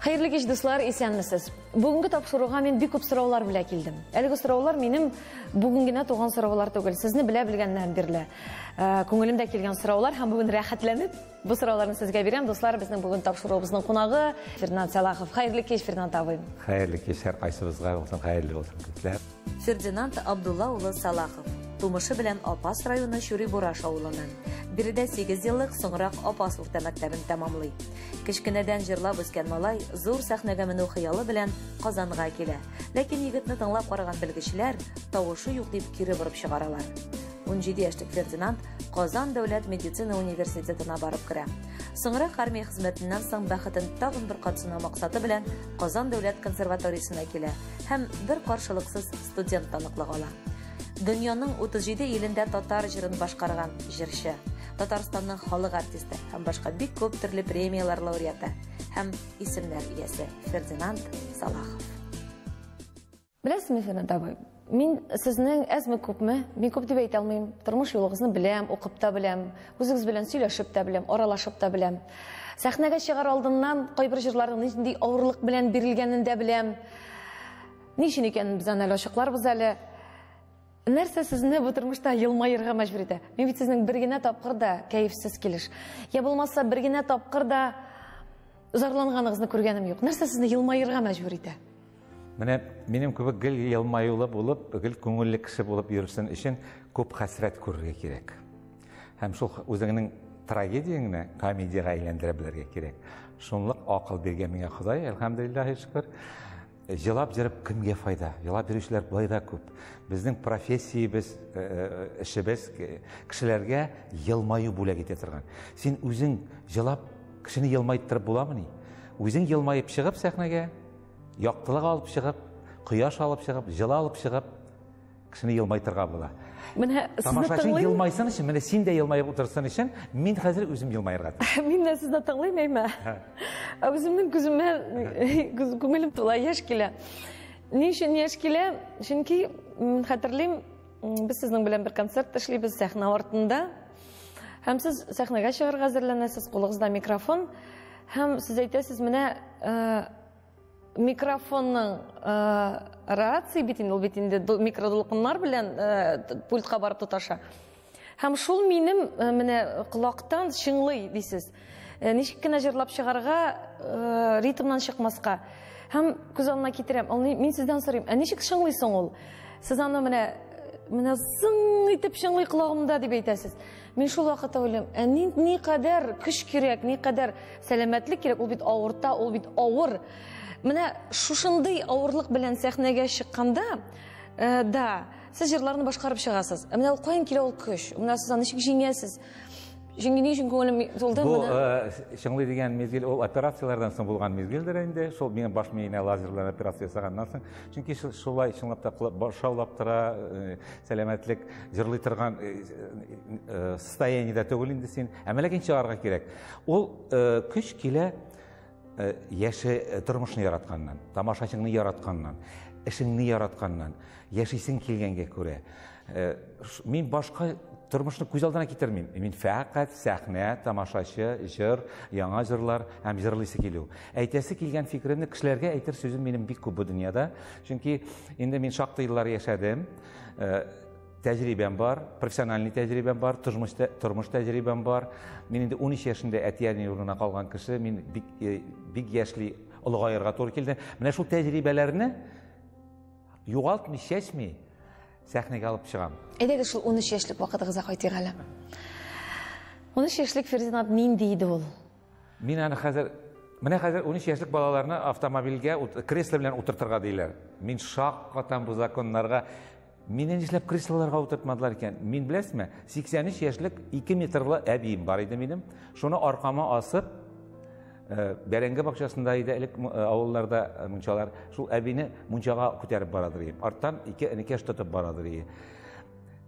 Hayırlı kеш dostlar, исәнмесез. Бүгенге тапшыруга мен бик күп сораулар белән килдем. Әлеге сораулар минем бүгенгенә туган сораулар түгел. Сезне белә белгәннән бирле. Күңелемдә килгән сораулар һәм бүген рәхәтләнеп бу сорауларны сезгә бирәм. Дуслар, безнең бүген тапшыруыбызның кунагы Фердинанд Салахов. Хайырлы кеш, Фердинанд абый. Хайырлы кеш, һәр кайсыбызга булсын, хайырлы булсын күпләр. Фердинанд Абдулла улы Салахов. Тумышы белән Апас районы Шүри-Бураш авылыннан. Биредә 8 еллык, соңрак Апас урта мәктәбен тәмамлый. Кечкенәдән җырлап үскән малай зур сәхнәгә менү хыялы белән Казанга килә. Ләкин егетне тыңлап караган белгечләр тавышы юк дип кире борып чыгаралар. 17 яшьлек Фердинанд Казан дәүләт медицина университетына барып керә. Соңрак армия хезмәтеннән соң бәхетен тагын бер катсына максаты белән Казан дәүләт консерваториясына килә һәм бер каршылыксыз студент таныклыгы ала. Дөньяның 37 илендә татар җырын башкарган җырчы, Татарстанның халык артисты һәм башка бик күп төрле премиялар лауреаты һәм исемнәр иясе Фердинанд Салахов. Беләсезме, Фердинанд абый? Мин сезнең әзме күпме, мин күп дип әйтә алмыйм. Тормыш юлыгызны беләм, укып та беләм, үзегез белән сөйләшеп тә беләм, аралашып та беләм. Сәхнәгә чыгар алдыннан кайбер җырларның нинди авырлык белән бирелгәнен дә беләм. Ничек икәнен без аны ачыкларбыз әле. Нәрсә сезне бу тормышта елмаерга мәҗбүр итә? Мин бит сезнең бер генә тапкыр да кәефсез килеш. Я булмаса бер генә тапкыр да зарланганыгызны күргәнем юк. Нәрсә сезне елмаерга мәҗбүр итә? Менә минем кебек гел елмаюлы булып, гел күңелле кеше булып йөрсен өчен күп хәсрәт күрергә кирәк. Һәм шул үзеңнең трагедияңны комедиягә әйләндерә белергә кирәк. Шунлык акыл биргән миңа Ходай, әлхәмдүлиллаһи шөкер. Җылап җырып кемгә файда? Җылап йөрүчеләр байда күп. Безнең профессиябез, эшебез кешеләргә елмаю бүләк итә торган. Син үзең җылап кешене елмайтырып буламыни? Үзең елмаеп чыгып сәхнәгә, яктылык алып чыгып, кояш алып чыгып, җылы алып чыгып, кешене елмайтырга була. Менә Тамашачы елмайсын өчен, менә син дә елмаеп утырсын өчен, мин хәзер үзем елмаерга. Мин дә сезне тыңлыйм әйме. Үземнең күземә күңелем тула яшь килә. Ни өчен яшь килә? Чөнки хәтерлим, без сезнең белән бер концерт эшлибез сәхнә артында. Һәм сез сәхнәгә чыгарга әзерләнәсез, кулыгызда микрофон. Һәм сез әйтәсез, менә микрофонның рация бит инде микродулкыннар белән пультка барып тоташа. Һәм шул минем менә колактан шыңлый дисез. Ничек кенә җырлап чыгарга, ритмнан чыкмаска. Һәм күз алдына китерәм. Мин сездән сорыйм, ничек шыңлыйсың ул? Сез аны менә зың итеп шыңлый колагымда дип әйтәсез. Мин шул вакытта уйлыйм, ни кадәр көч кирәк, ни кадәр сәламәтлек кирәк, ул бит авырта, ул бит авыр. Менә шушындый авырлык белән сәхнәгә чыкканда, да, сез җырларны башкарып чыгасыз. Менә ул каян килә ул көч? Менә сез аны ничек җиңәсез? Җиңгән өчен күңелем тулды менә. Бу шыңлый дигән мезгил ул операцияләрдән соң булган мезгилдер инде. Шул минем баш миенә лазерлар операция ясаганнан соң. Чөнки шулай шыңлап та башаулап тора, сәламәтлек җырлый торган состояниедә түгел инде син. Ләкин чыгарга кирәк. Ул көч килә яше тормышны яратканнан, тамашачыңны яратканнан, эшеңне яратканнан, яшисең килгәнгә күрә. Мин башка тормышны күз алдына китермим. Мин фәкать сәхнә, тамашачы, җыр, яңа җырлар һәм җырлыйсы килү. Әйтәсе килгән фикремне кешеләргә әйтер сүзем минем бик күп бу дөньяда. Чөнки инде мин шактый еллар яшәдем. Тәҗрибәм бар, профессиональ тәҗрибәм бар, тормыш тәҗрибәм бар. Мин инде 13 яшендә әтияне урынына калган кеше, мин бик яшьли олыгаерга туры килде. Менә шул тәҗрибәләрне югалтмый, чәчми сәхнәгә алып чыгам. Әйдәгез шул 13 яшьлек вакытыгызга кайтыйк әле. 13 яшьлек Фердинанд нинди иде ул? Мин аны хәзер 13 яшьлек балаларны автомобильгә кресло белән утыртырга диләр. Мин шаккатан бу законнарга мине нишләп креслоларга утыртмадылар икән? Мин беләсезме, 83 яшьлек 2 метрлы әбием бар иде минем. Шуны аркама асып, Бәрәңге бакчасында иде элек авылларда мунчалар. Шул әбине мунчага күтәреп барадыр. Арттан 2 энекәш тотып барадыр.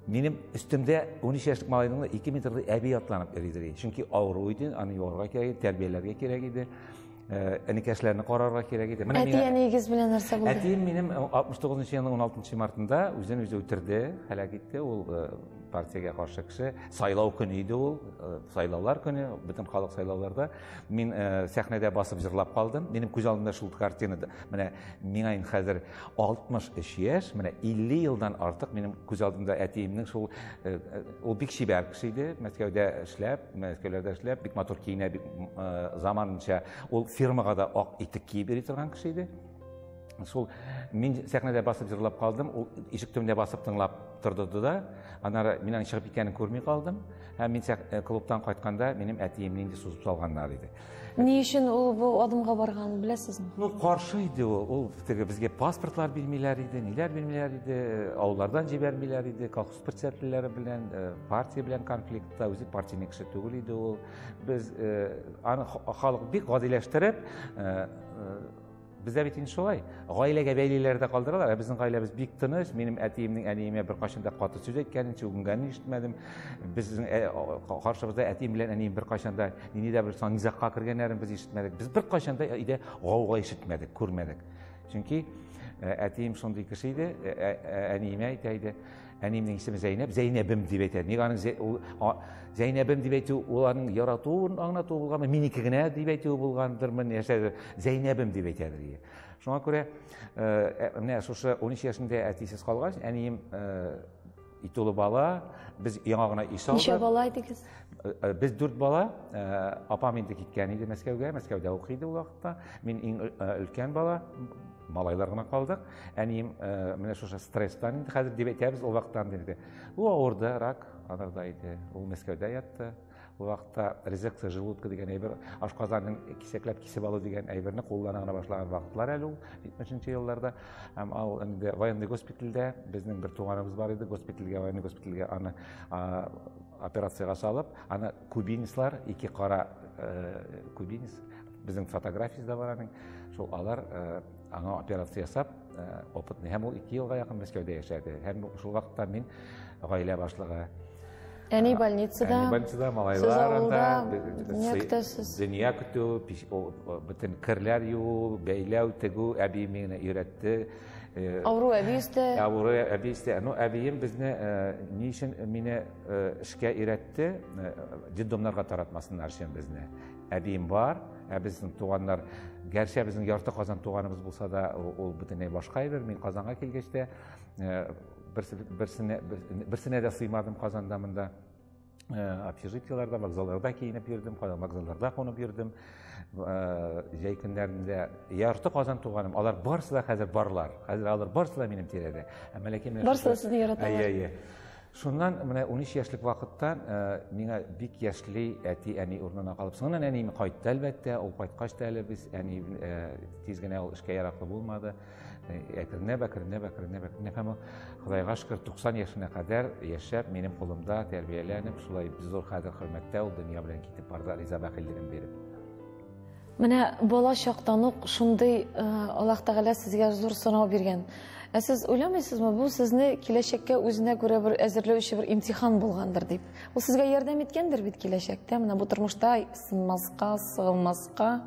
Минем өстемдә 13 яшьлек малайның 2 метрлы әби атланып йөридер. Чөнки авыру иде, аны юарга кирәк, тәрбияләргә кирәк иде. Энекәшләрне карарга кирәк иде. Әтиянегез белән нәрсә булды? Әтием минем 69 елның 16 мартында үзен үзе үтерде, һәлак итте. Ул партияга каршы кеше, сайлау көне иде ул, сайлаулар көне, бүтән халык сайлауларда мин сәхнәдә басып җырлап калдым. Минем күз алдымда шул картина, менә миңа инде хәзер 63 яшь, менә 50 елдан артык минем күз алдымда әтиемнең шул ул бик чибәр кеше иде, Мәскәүдә эшләп, бик матур киенә, бик заманча ул фирмага да ак итек киеп йөри торган кеше иде. Шул мин сәхнәдә басып җырлап калдым, ул ишек төбендә басып тыңлап торды да, аннары минең чыгып киткәнен күрми калдым. Һәм мин клубтан кайтканда минем әтиемне инде сузып салганнар иде. Ни өчен ул бу адымга барганын беләсезме? Ну, каршы иде ул. Теге безгә паспортлар бирмиләр иде, ниләр бирмиләр иде, авыллардан җибәрмиләр иде, колхоз председательләре белән, партия белән конфликтта, үзе партия кеше түгел иде ул. Без аны халык бик гадиләштереп, бездә бит инде шулай. Гаиләгә бәйлеләрдә калдыралар. Безнең гаиләбез бик тыныч. Минем әтиемнең әниемә бер кашында каты сүз әйткәнен, чүгенгәнен ишетмәдем. Безнең каршыбызда әтием белән әнием бер кашында ниндидә бер низакка кергәннәрен без ишетмәдек. Без бер кашында өйдә гауга ишетмәдек, күрмәдек. Чөнки әтием шундый кеше иде, әниемә әйтә иде. Әниемнең исеме Зәйнәп, Зәйнәбем дип әйтә. Ник аның Зәйнәбем дип әйтү, ул аның яратуын аңлату булганмы, минеке генә дип әйтү булгандырмы, яшәде. Зәйнәбем дип әйтәдер. Шуңа күрә, менә шушы 13 яшендә әтисез калгач, әнием итулы бала, без яңа гына иш алдык. Ничә бала идегез? Без 4 бала, апам инде киткән иде Мәскәүгә, Мәскәүдә укый иде ул вакытта. Мин иң өлкән бала, малайлар гына калдык. Әнием менә шушы стресстан инде хәзер дип әйтәбез, ул вакыттан инде. Ул авырды, рак анарда иде. Ул Мәскәүдә ятты. Ул вакытта резекция желудка дигән әйбер, ашказанын кисәкләп кисеп алу дигән әйберне куллана гына башлаган вакытлар әле ул 70нче елларда. Һәм ул инде военный госпитальдә безнең бер туганыбыз бар иде, военный госпитальгә аны операциягә салып, аны кубинислар, ике кара кубинис, безнең фотографиябызда бар аның. Шул алар аңа операция ясап, опытный. Һәм ул 2 елга якын Мәскәүдә яшәде. Һәм шул вакытта мин гаилә башлыгы. Әни больницада, малайларында, нектәсез. Дөнья көтү, бөтен керләр юу, бәйләү, тегү, әбием мине өйрәтте. Авыру әбиестә. Авыру әбиестә. Ну, әбием безне ни өчен мине эшкә өйрәтте, детдомнарга таратмасыннар өчен безне. Әбием бар, безнең туганнар, гәрчә безнең ярты Казан туганыбыз булса да, ул бөтенләй башка әйбер. Мин Казанга килгәчтә берсенә дә сыймадым Казанда монда. Общежитиеларда, вокзалларда киенеп йөрдем, вокзалларда кунып йөрдем. Җәй көннәрендә ярты Казан туганым, алар барысы да хәзер барлар. Хәзер алар барысы да минем тирәдә. Әмәлеки менә барысы да сезне яраталар. Шуннан менә 13 яшьлек вакыттан миңа бик яшьли әти-әни урынына калып, соңыннан әнием кайтты әлбәттә, ул кайткач та әле без әни тиз генә ул эшкә яраклы булмады. Әкренләп. Һәм Худайга шөкер 90 яшенә кадәр яшәп, минем кулымда тәрбияләнеп, шулай зур хәзер хөрмәттә ул дөнья белән китеп барды, риза бәхиллеген биреп. Менә бала чактан ук шундый Аллаһ Тәгалә сезгә зур сынау биргән. Сез уйламыйсызмы, бу сезне киләчәккә үзенә күрә бер әзерләүче бер имтихан булгандыр дип? Ул сезгә ярдәм иткәндер бит киләчәктә, менә бу тормышта сынмаска, сыгылмаска.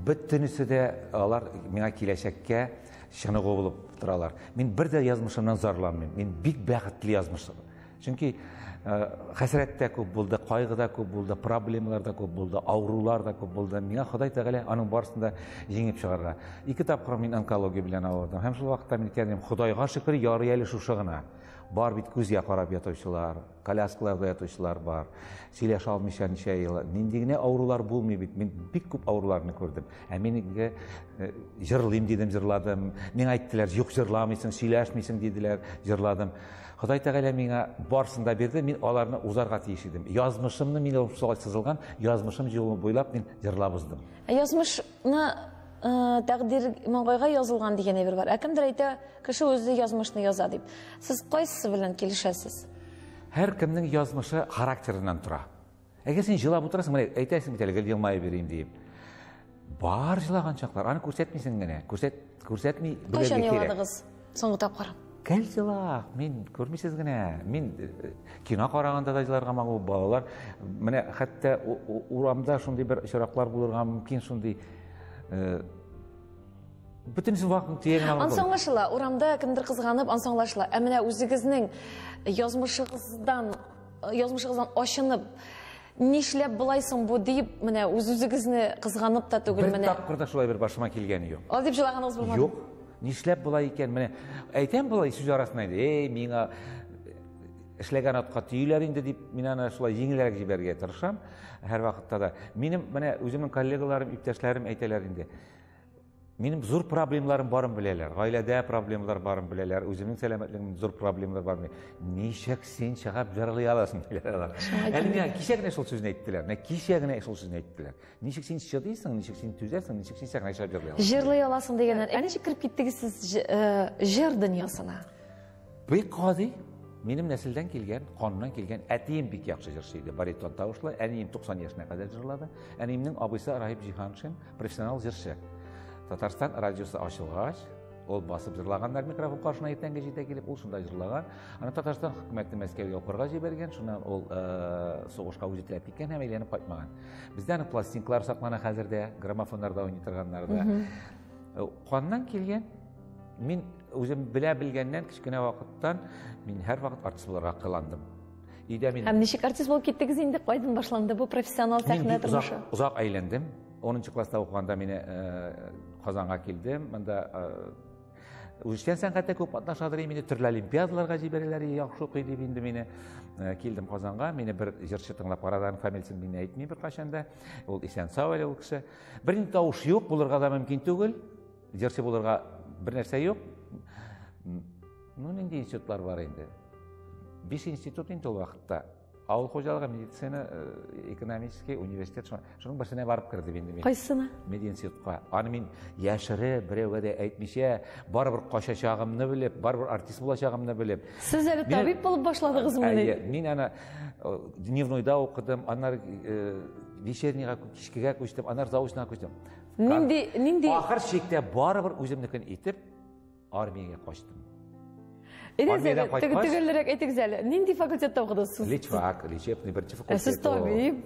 Бөтенесе дә алар миңа киләчәккә чыныгы булып торалар. Мин бер дә язмышымнан зарланмыйм. Мин бик бәхетле язмышым. Чөнки хәсрәттә күп булды, кайгыда күп булды, проблемаларда күп булды, авырулар да күп булды. Миңа Ходай Тәгалә аның барысында җиңеп чыгарга. 2 тапкыр мин онкология белән авырдым. Һәм шул вакытта мин әйткәнем, Худайга шөкер, ярый әле шушы гына. Бар бит күзгә карап ятучылар, коляскаларда ятучылар бар. Сөйләшә алмыйча ничә ел. Нинди генә авырулар булмый бит. Мин бик күп авыруларны күрдем. Ә минеке җырлыйм дидем, җырладым. Миңа әйттеләр, юк җырламыйсың, сөйләшмисең диделәр, җырладым. Ходай Тәгалә миңа барсын да бирде, мин аларны узарга тиеш идем. Язмышымны мин шулай сызылган, язмышым җылы буйлап мин җырлап уздым. Язмышны тәкъдир маңгайга язылган дигән әйбер бар. Кемдер әйтә, кеше үзе язмышны яза дип. Сез кайсы белән килешәсез? Һәр кемнең язмышы характерыннан тора. Әгәр син җылап утырасың, менә әйтәсең бит әле елмаеп бирим дип. Бар җылаган чаклар, аны күрсәтмисең генә. Күрсәтми белергә кирәк. Кайчан җыладыгыз? Соңгы тапкыр. Кәл җыла, мин күрмисез генә. Мин кино караганда да җыларга маңу балалар. Менә хәтта урамда шундый бер очраклар булырга мөмкин, шундый Бүтүнсү вакыт тиеген алып. Ансаңлашыла, урамда кимдир кызганып, ансаңлашыла. Менә үзегезнең язмышыгыздан ашынып, нишләп булайсың бу дип, менә үзегезне кызганып та түгел менә. Бер тапкырда шулай бер башыма килгәне юк. Ал дип җылаганыгыз булмады? Юк. Нишләп булай икән? Менә әйтәм булай сүз арасында инде. Миңа эшләгән атка төйләр инде дип, мин аны шулай җиңелрәк җибәргә тырышам. Һәр вакытта да. Минем менә үземнең коллегаларым, иптәшләрем әйтәләр инде. Минем зур проблемаларым барын беләләр. Гаиләдә проблемалар барын беләләр. Үземнең сәламәтлегемнең зур проблемалар барын. Ничек син чыгып җырлый аласың диләр. Әле миңа кичә генә шул сүзне әйттеләр. Менә кичә генә шул сүзне әйттеләр. Ничек син чыдыйсың, ничек син түзәрсең, ничек син сәхнә чыгып җырлый аласың? Җырлый аласың дигәннән, ничек кирип киттегез сез җыр дөньясына? Бик гади. Минем нәселдән килгән, кануннан килгән, әтием бик яхшы җырчы иде, баритон тавышлы, әнием 90 яшенә кадәр җырлады. Әниемнең абыйсы Рахип Җиһаншин, профессионал җырчы. Татарстан радиосы ачылгач, ул басып җырлаганнар микрофон каршына иртәнге җитә килеп, ул шунда җырлаган. Аны Татарстан хөкүмәте Мәскәүгә укырга җибәргән, шуннан ул сугышка үзе теләп киткән һәм әйләнеп кайтмаган. Бездә аны пластинкалар саклана хәзердә, граммофоннарда уйный торганнарда. Каннан килгән, мин үзем белә белгәннән кичкенә вакыттан мин һәр вакыт артист буларак кыландым. Һәм ничек артист булып киттегез инде? Кайдан башланды бу профессионал сәхнә тормышы? Узак әйләндем. 10нчы класста укыганда мине Казанга килдем. Монда үзешчән сәнгатьтә күп катнашадыр, мине төрле олимпиадаларга җибәрәләр, яхшы укый дип инде мине килдем Казанга. Мине бер җырчы тыңлап карадан, фамилиясын мине әйтми бер качанда. Ул Исәнсау әле ул кеше. Бернинди тавыш юк, булырга да мөмкин түгел. Җырчы булырга бер нәрсә юк. Нинди институтлар бар инде. 5 институт инде ул вакытта. Авыл хуҗалыгы, медицина, экономический университет, шуның берсенә барып кирде инде мин. Кайсына? Мединститутка. Аны мин яшере, берәүгә дә әйтмичә, барыбер качачагымны белеп, барыбер артист булачагымны белеп. Сез әле табиб булып башладыгызмы? Мин аны дневнойда укыдым, аннары вечернийга, кичкегә күчтем, аннары заочныйга күчтем. Нинди ахыр чиктә барыбер үземнекен итеп армиягә качтым. Тегелерәк әйтегез әле. Нинди факультетта укыдыгыз? Личфак, лечебный беренче факультет. Сез табиб.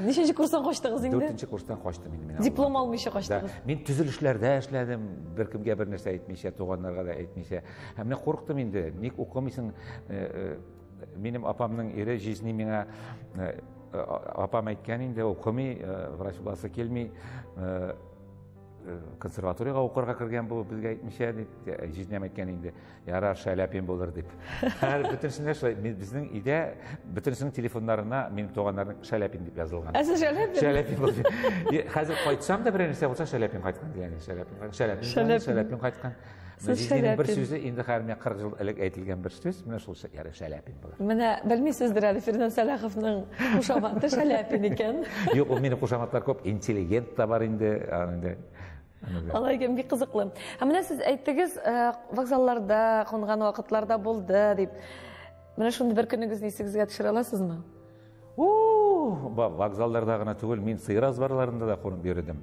Ниченче курстан качтыгыз инде? 4нче курстан качтым инде. Диплом алмыйча качтыгыз. Мин төзелешләрдә эшләдем, беркемгә бер нәрсә әйтмичә, туганнарга да әйтмичә. Һәм менә курыктым инде. Ник укымыйсың? Минем апамның ире жизни миңа апам әйткән инде, укымый, врач буласы килми. Консерваторияга укырга кергән бу, безгә әйтмичә дип, жизнем әйткән инде. Ярар, Шәләпин булыр дип. Һәр бөтенсенә шулай, безнең өйдә бөтенсенең телефоннарына минем туганнарның Шәләпин дип язылган. Әсә Шәләпин? Шәләпин булды. Хәзер кайтсам да бер нәрсә булса, Шәләпин кайткан дигән, Шәләпин кайткан. Жизнең бер сүзе инде хәрмә 40 ел элек әйтелгән бер сүз, менә шул Шәләпин булыр. Менә белмисездер әле Фирдан Сәлаховның кушаматы Шәләпин икән. Юк, ул минем кушаматлар күп, интеллигент та бар инде. Алай икән, бик кызыклы. Һәм менә сез әйттегез, вокзалларда, кунган вакытларда булды дип. Менә шундый бер көнегезне исегезгә төшерә аласызмы? Вокзалларда гына түгел, мин сыер азбарларында да кунып йөрдем.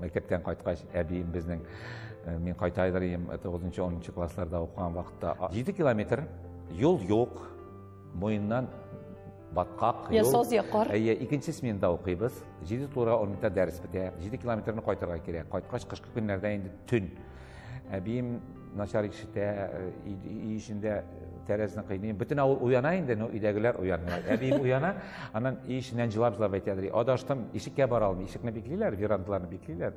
Мәктәптән кайткач, әбием безнең мин кайтайдыр идем 9нчы, 10нчы классларда укыган вакытта 7 километр юл юк, муеннан баткак юл. Соз якар. Икенче сменада укыйбыз. 7 турга 10 минутта дәрес бетә. 7 километрны кайтырга кирәк. Кайткач кышкы көннәрдә инде төн. Әбием начар ишетә, ишендә тәрәзәне кыйный. Бөтен авыл уяна инде, өйдәгеләр уянмый. Әбием уяна, аннан ишеннән җылап әйтәдер. Адаштым, ишеккә бара алмый. Ишекне биклиләр, верандаларны биклиләр.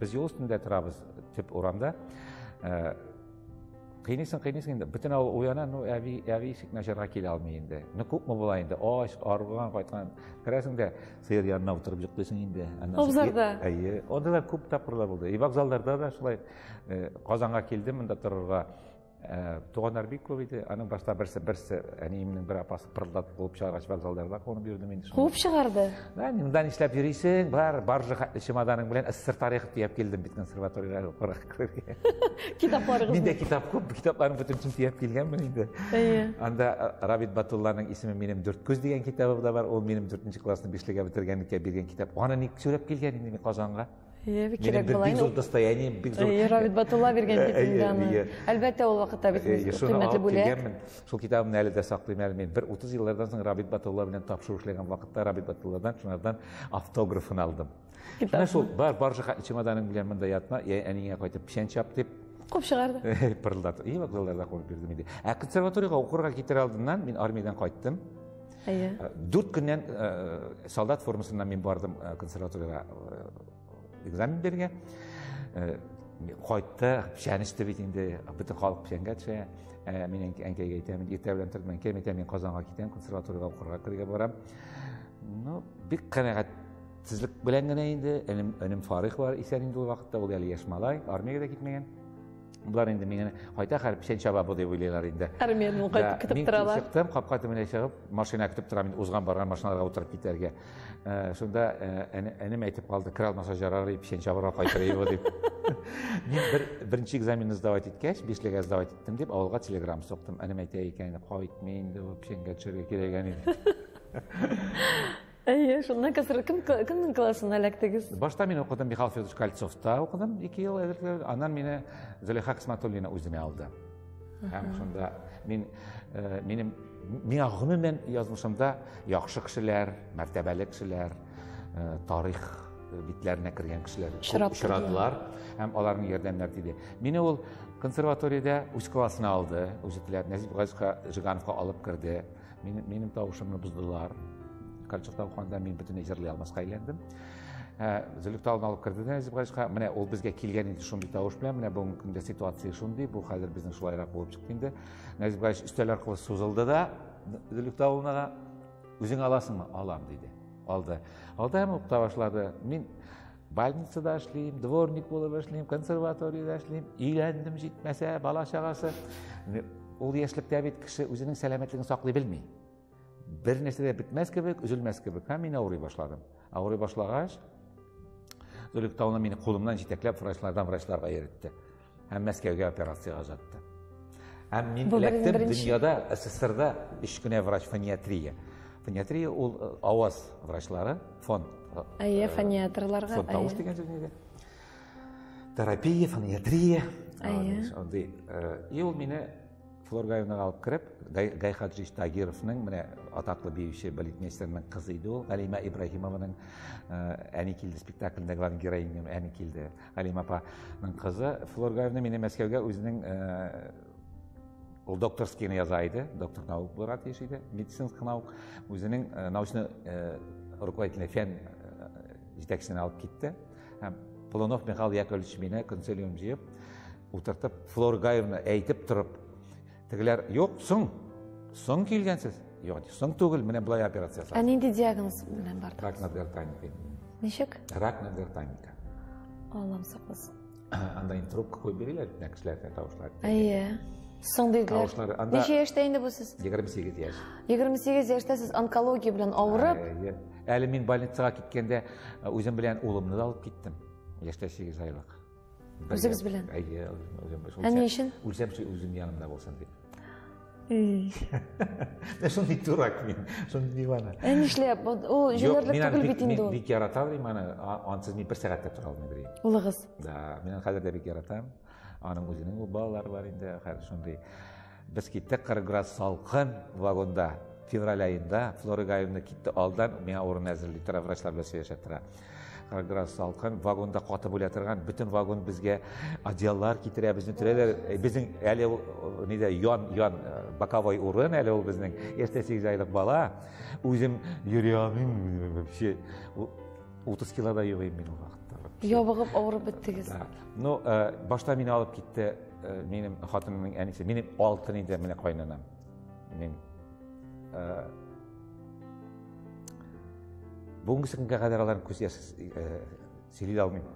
Без юл өстендә торабыз, төп урамда. Кыйнысың инде. Бөтен авыл уяна, әби ишекне ачарга килә алмый инде. Күпме була инде? Аш, арган, кайткан. Керәсең дә сыер янына утырып йоклыйсың инде. Абзарда. Онда да күп тапкырлар булды. Вокзалларда да шулай Казанга килдем, монда торырга. Туганнар бик күп иде. Аның башта берсе әниемнең бер апасы пырылдатып булып чыгаргач вокзалларда кунып йөрдем инде. Куып чыгарды. Монда нишләп йөрисең? Баржы хәтле чемоданың белән СССР тарихы тияп килдем бит консерваториягә укырга. Китапларыгыз. Миндә китап күп, китапларның бөтенсен тияп килгәнмен инде. Анда Рабит Батулланың исеме минем 4 күз дигән китабы да бар. Ул минем 4нчы классны 5легә бетергәнлеккә биргән китап. Аны ник сөйләп килгән инде Казанга? Бик Менің кирәк бик була зур достоянием, бик зур. Рабит Батулла биргән бит инде Иә. аны. Әлбәттә ул вакытта бит Шуны кыйммәтле алып бүләк. килгәнмен. Шул китабымны әле дә саклыйм әле. Мен бер 30 еллардан соң Рабит Батулла белән тапшыру эшләгән вакытта Рабит Батулладан шунардан автографын алдым. Шуңа шул бар чемоданың белән монда ятма, әнигә кайтып печән чап дип Куп чыгарды. пырылдатып. И вокзалларда куып бирдем инде. Консерваториягә укырга китер алдыннан мин армиядан кайттым. 4 көннән солдат формасыннан мин бардым консерваториягә экзамен бергә. Кайтты, печәнеште бит инде, бөтен халык печәнгә төшә. Мин әнкәйгә әйтәм, иртә белән торып мен мин Казанга китәм, консерваториягә укырга керергә барам. Ну, бик канәгатьсезлек белән генә инде, өнем Фарих бар, исән инде ул вакытта, ул әле яшь малай, армиягә да китмәгән. Булар инде миңа кайта хәр печән чаба бу дип уйлыйлар инде. Армиядан кайтып көтеп торалар. Мин чыктым, капка төбенә чыгып, машина көтеп торам, мин узган барган машиналарга утырып китәргә. Шунда энем әйтеп калды, кер алмаса жарар, печән чабарга кайтырый дип. Мин беренче экзаменны сдавать иткәч, 5легә сдавать иттем дип, авылга телеграмма соктым. Энем әйтә икән, кайтмый инде, печәнгә төшәргә кирәк иде. Шуннан кемнең классына эләктегез? Башта мин укыдым Михаил Федорович Кольцовта укыдым 2 ел, аннан мине Зөләйха Кысматуллина үземә алды. Һәм шунда миңа гомумән язмышымда яхшы кешеләр, мәртәбәле кешеләр, тарих битләренә кергән кешеләр очрадылар һәм аларның ярдәмнәре тиде. Мине ул консерваториядә үз классына алды, үзетләр Нәзип Газизовка Жигановка алып керде. Минем тавышымны буздылар. Кольцовта укганда мин бөтенләй җырлый алмаска әйләндем. Зөлекталны алып керде Нәзип Газизовка. Менә ул безгә килгән иде шундый тавыш белән, менә бүгенге көндә ситуация шундый, бу хәзер безнең шулайрак булып чыкты инде. Нәзип Газизов өстәл аркылы сузылды да, Зөлекталнага үзең аласыңмы? Алам диде. Алды. Алды һәм укыта башлады. Мин больницада эшлим, дворник булып эшлим, консерваториядә эшлим, өйләндем җитмәсә, бала чагасы. Ул яшьлектә бит кеше үзенең сәламәтлеген саклый белми. Бер нәрсә дә бетмәс кебек, үзелмәс кебек. Һәм мин авырый башладым. Авырый башлагач, Зөлектауна мине кулымнан җитәкләп врачларга йөртте. Һәм Мәскәүгә операциягә озатты. Һәм мин эләктем дөньяда, СССРда 3 кенә врач фониатрия. Фониатрия ул аваз врачлары, фон. Фониатрларга. Фон тавыш дигән сүз инде. Терапия, фониатрия. И ул мине Флоргаевнага алып кереп, Гайхаджи Тагировның менә атаклы биюче балетмейстерның кызы иде ул, Галима Ибраһимованың әни килде спектаклендә главный героиням әни килде. Галима апаның кызы Флоргаевна мине Мәскәүгә үзенең ул докторскийны яза иде, доктор наук булырга тиеш иде, медицинский наук, үзенең научный руководитель фән җитәкчесен алып китте. Һәм Полонов Михаил Яковлевич мине консилиум җыеп, утыртып Флоргаевна әйтеп торып, тегеләр, юк, соң килгәнсез. Юк, соң түгел, менә булай операция ясады. Нинди диагноз белән барды? Рак надгортанника. Ничек? Рак надгортанника. Аллам сакласын. Анда трубка куеп бирәләр, кешеләргә тавышлар. Соң диделәр. Ничә яшьтә инде бу сез? 28 яшь. 28 яшьтә сез онкология белән авырып. Әле мин больницага киткәндә үзем белән улымны да алып киттем. Яшьтә 8 айлык. Үзегез белән? Ни өчен? Үлсәм үзем янымда булсын дип. Шундый дурак мин, шундый дивана. Нишләп? Ул җүләрлек түгел бит инде ул. Бик яратам, аны ансыз мин бер сәгатьтә тора алмыйм. Улыгыз? Да, мин хәзер дә бик яратам. Аның үзенең ул балалары бар инде, хәзер шундый. Без киттек 40 градус салкын вагонда. Февраль айында Флоргаевна китте алдан, миңа урын әзерли тора, врачлар белән сөйләшә тора. 40 градус салкын, вагонда каты була торган, бөтен вагон безгә одеяллар китерә, безне төрәләр. Безнең әле нидә ян боковой урын, әле ул безнең яшьтә 8 айлык бала. Үзем йөри алмыйм вообще. 30 килода йөрим мин ул вакытта. Ябыгып авырып беттегез. Ну, башта мине алып китте, минем хатынымның әнисе, минем алтын иде менә кайнанам. Мин бүгенге көнгә кадәр аларны күз яшь сөйли алмыйм.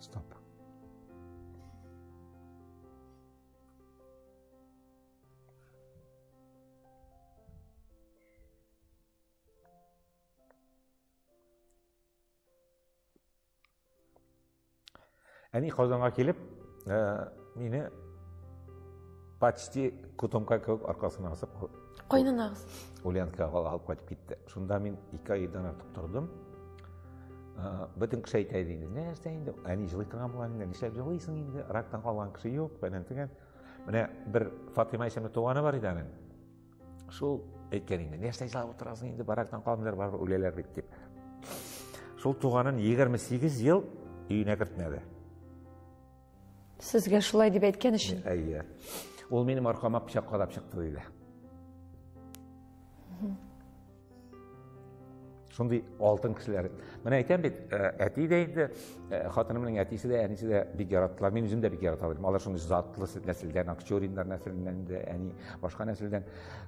Стоп. Әни Казанга килеп, мине почти кутомка көк арқасына асып Қойнынағыз. Ульяновкаға алып қайтып кетті. Сонда мен 2 айдан артық тұрдым. Бүтін кіші айтайды енді, нәрсе енді, әне жылай тұрған болғаныңда, нешлеп жылайсың енді, рактан қалған кіші жоқ, бәнен түген. Міне бір Фатима Айшемнің туғаны бар еді. Шул айтқан енді, нәрсе жылап отырасың енді, барақтан қалыңдар, бар өлелер бет деп. Шул туғанын 28 ел үйіне кіртмеді. Сізге шулай деп айтқан үшін? Әйе. Ол менің арқама пышақ қадап шықты дейді. Сондай алтын кісілер. Мен айтам бит, әти де енді, хатынымның әтisi де, әнisi де бик яраттылар. Мен өзім де бик ярата алдым. Алар шундай затлы нәселден, Акчуриндар нәселден де, әни башка нәселден.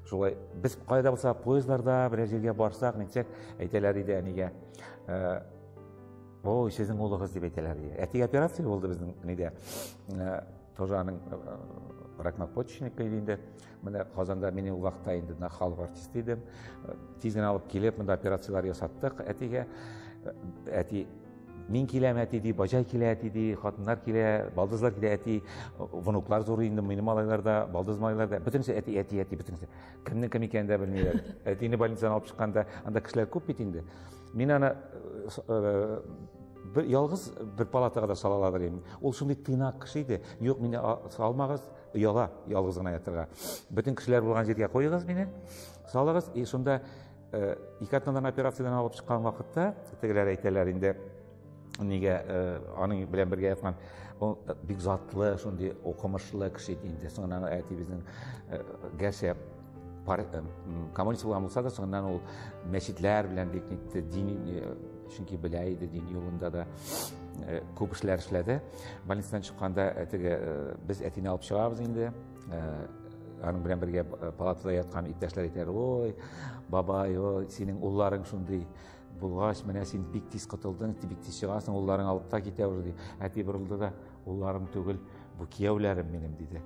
Шулай біз қайда болса, поездларда бір жерге барсақ, нетсек, әйтәләр иде әниге. Ой, сіздің ұлығыз деп әйтәләр иде. Әтиге операция болды біздің неде. Тоже аның рак-надпочечник кейдейінде. Міне Қазанда менің уақытта енді халық артист едім. Тезген алып келіп, мында операциялар жасаттық әтиге. Әти, мен келем әти дей, бажай келе әти дей, қатындар келе, балдызлар келе әти, внуклар зор енді, менің малайларда, балдыз малайларда. Бүтінсе әти, бүтінсе. Кімнің кім екенде білмейлер. Әтині больницадан алып шыққанда, анда кішілер көп бетінде. Мен ана ялғыз бір палатаға да салаладыр емін. Ол шындай тыйнақ кішейді. Жоқ, мені салмағыз, ұяла, ялғызғына ятырға. Бүтін кішілер болған жерге қойығыз мені, салығыз. Сонда 2 атнадан операциядан алып шыққан вақытта, тегілер әйтелер енді, неге аның білен бірге айтқан, ол бик затлы, шындай оқымышлы кіші дейінде. Соңынан әйті біздің гәрсе коммунист болған болса да, соңынан ол мәшітлер білен дини, чүнки біләйді дин yolunda да көп ішлер ішледі. Больницадан шыққанда біз әтіне алып шығабыз енді. Аның білен бірге палатада ятқан иптәшлер етер, ой, бабай, ой, сенің ұлларың шындай бұлғаш, міне сен бик тез құтылдың, бик тез шығасың, ұлларың алып та кете бұрды дейді. Әти бұрылды да, ұлларың түгіл, бұл киеулерім менім дейді.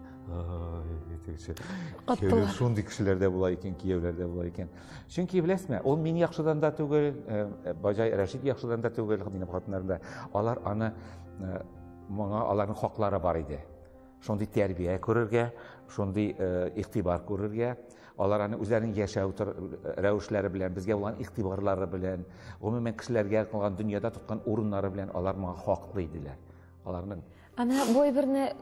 Шундай кішілерде бола екен, киевлерде бола екен. Чүнки білесіз ме, ол мен яқшыдан да түгел, Бажай Рашид яқшыдан да түгел, менің қатындарында. Алар аны, алардың хоқлары бар еді. Шундай тәрбие көрерге, шундай иқтибар көрерге, алар аны өзлерінің яшау рәуішлері білен, бізге olan иқтибарлары білен, ғұмымен кішілерге қылған дүниеда тұтқан орынлары білен, алар маңа хоқлы еділер. Аларының. Ана бой біріне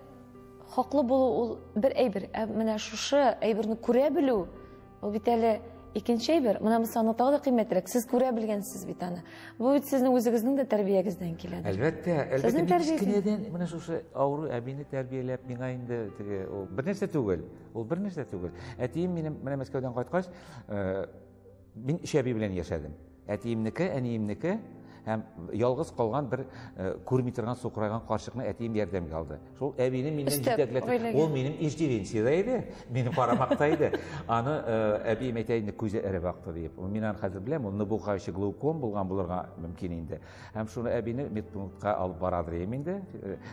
хақлы болу ол бір әйбір. Мына шушы әйбірні көре білу, ол бит әлі екінші әйбір. Мына мысаны тағы да қимметірек. Сіз көре білгенсіз бит аны. Бұл бит сіздің өзіңіздің де тәрбиеңізден келеді. Әлбәттә, мен кішкенеден мына шушы ауру әбині тәрбиелеп, меңа енді бір нәрсе түгел. Ол бір нәрсе түгел. Әтиім менің мына Мәскәуден қайтқаш, мен үш әби белән яшәдем. Әтиемнеке, әниемнеке, һәм ялгыз калган бер күрми торган сукрайган карчыкны әтием ярдәмгә алды. Шул әбине миннән җитәкләтеп, ол минем иждивенсиядә иде, минем карамакта иде. Аны әбием әйтәйне күзе эре бакты дип. Мин аны хәзер беләм, ул нубухайчы глауком булган булырга мөмкин инде. Һәм шуны әбине медпунктка алып барадыр инде.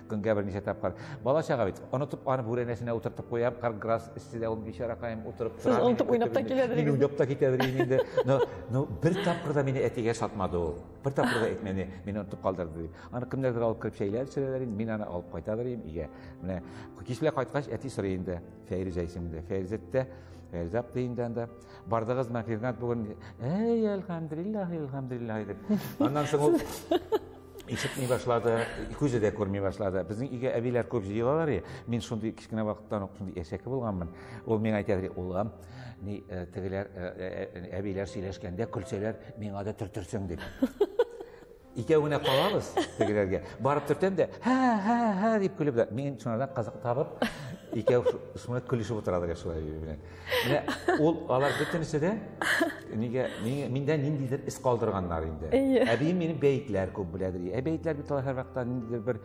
Көнгә берничә тапкыр. Бала чага бит, онытып аны бүрәнәсенә утыртып куям, 40 градус истидә ул бичаракаем утырып тора. Сез онытып уйнап та киләдер. Мин уйнап та китәдер инде. Но бер тапкыр да мине әтигә сатмады ул. Бер тапкыр etmeni, meni unutib qoldirdi. Ana kimlardir olib kirib şeyler söylerim, men ana olib qaytadirəm iyə. Mənə kişilə qaytqaç əti sırayında, Feyriza isimli. Feyrizətdə, Feyrizab deyindən də bardağız mən Firqat bugün, ey elhamdülillah, elhamdülillah edib. Ondan sonra işitmeye başladı, gözü de görmeye başladı. Bizim iki əbilər көп jıyılalar ya, men şunday kiçkine vaqtdan şunday eşəki bolğanmın. Ol men aytadi, oğlum, tegiler əbilər söyləşkəndə külsələr, men ada türtürsün deyib. İkəvünə qalabız tegilərə. Barıb türtəm də, hə deyib gülüb də. Men şunlardan qazaq tapıb, ikəv şuna gülüşüb oturadır şulay bilen. Mənə ol alar bütünüsü də minden nindidir is qaldırğanlar indi. Əbiyim mənim beyitlər көп bilədir. Beyitlər bir hər vaxtda nindidir bir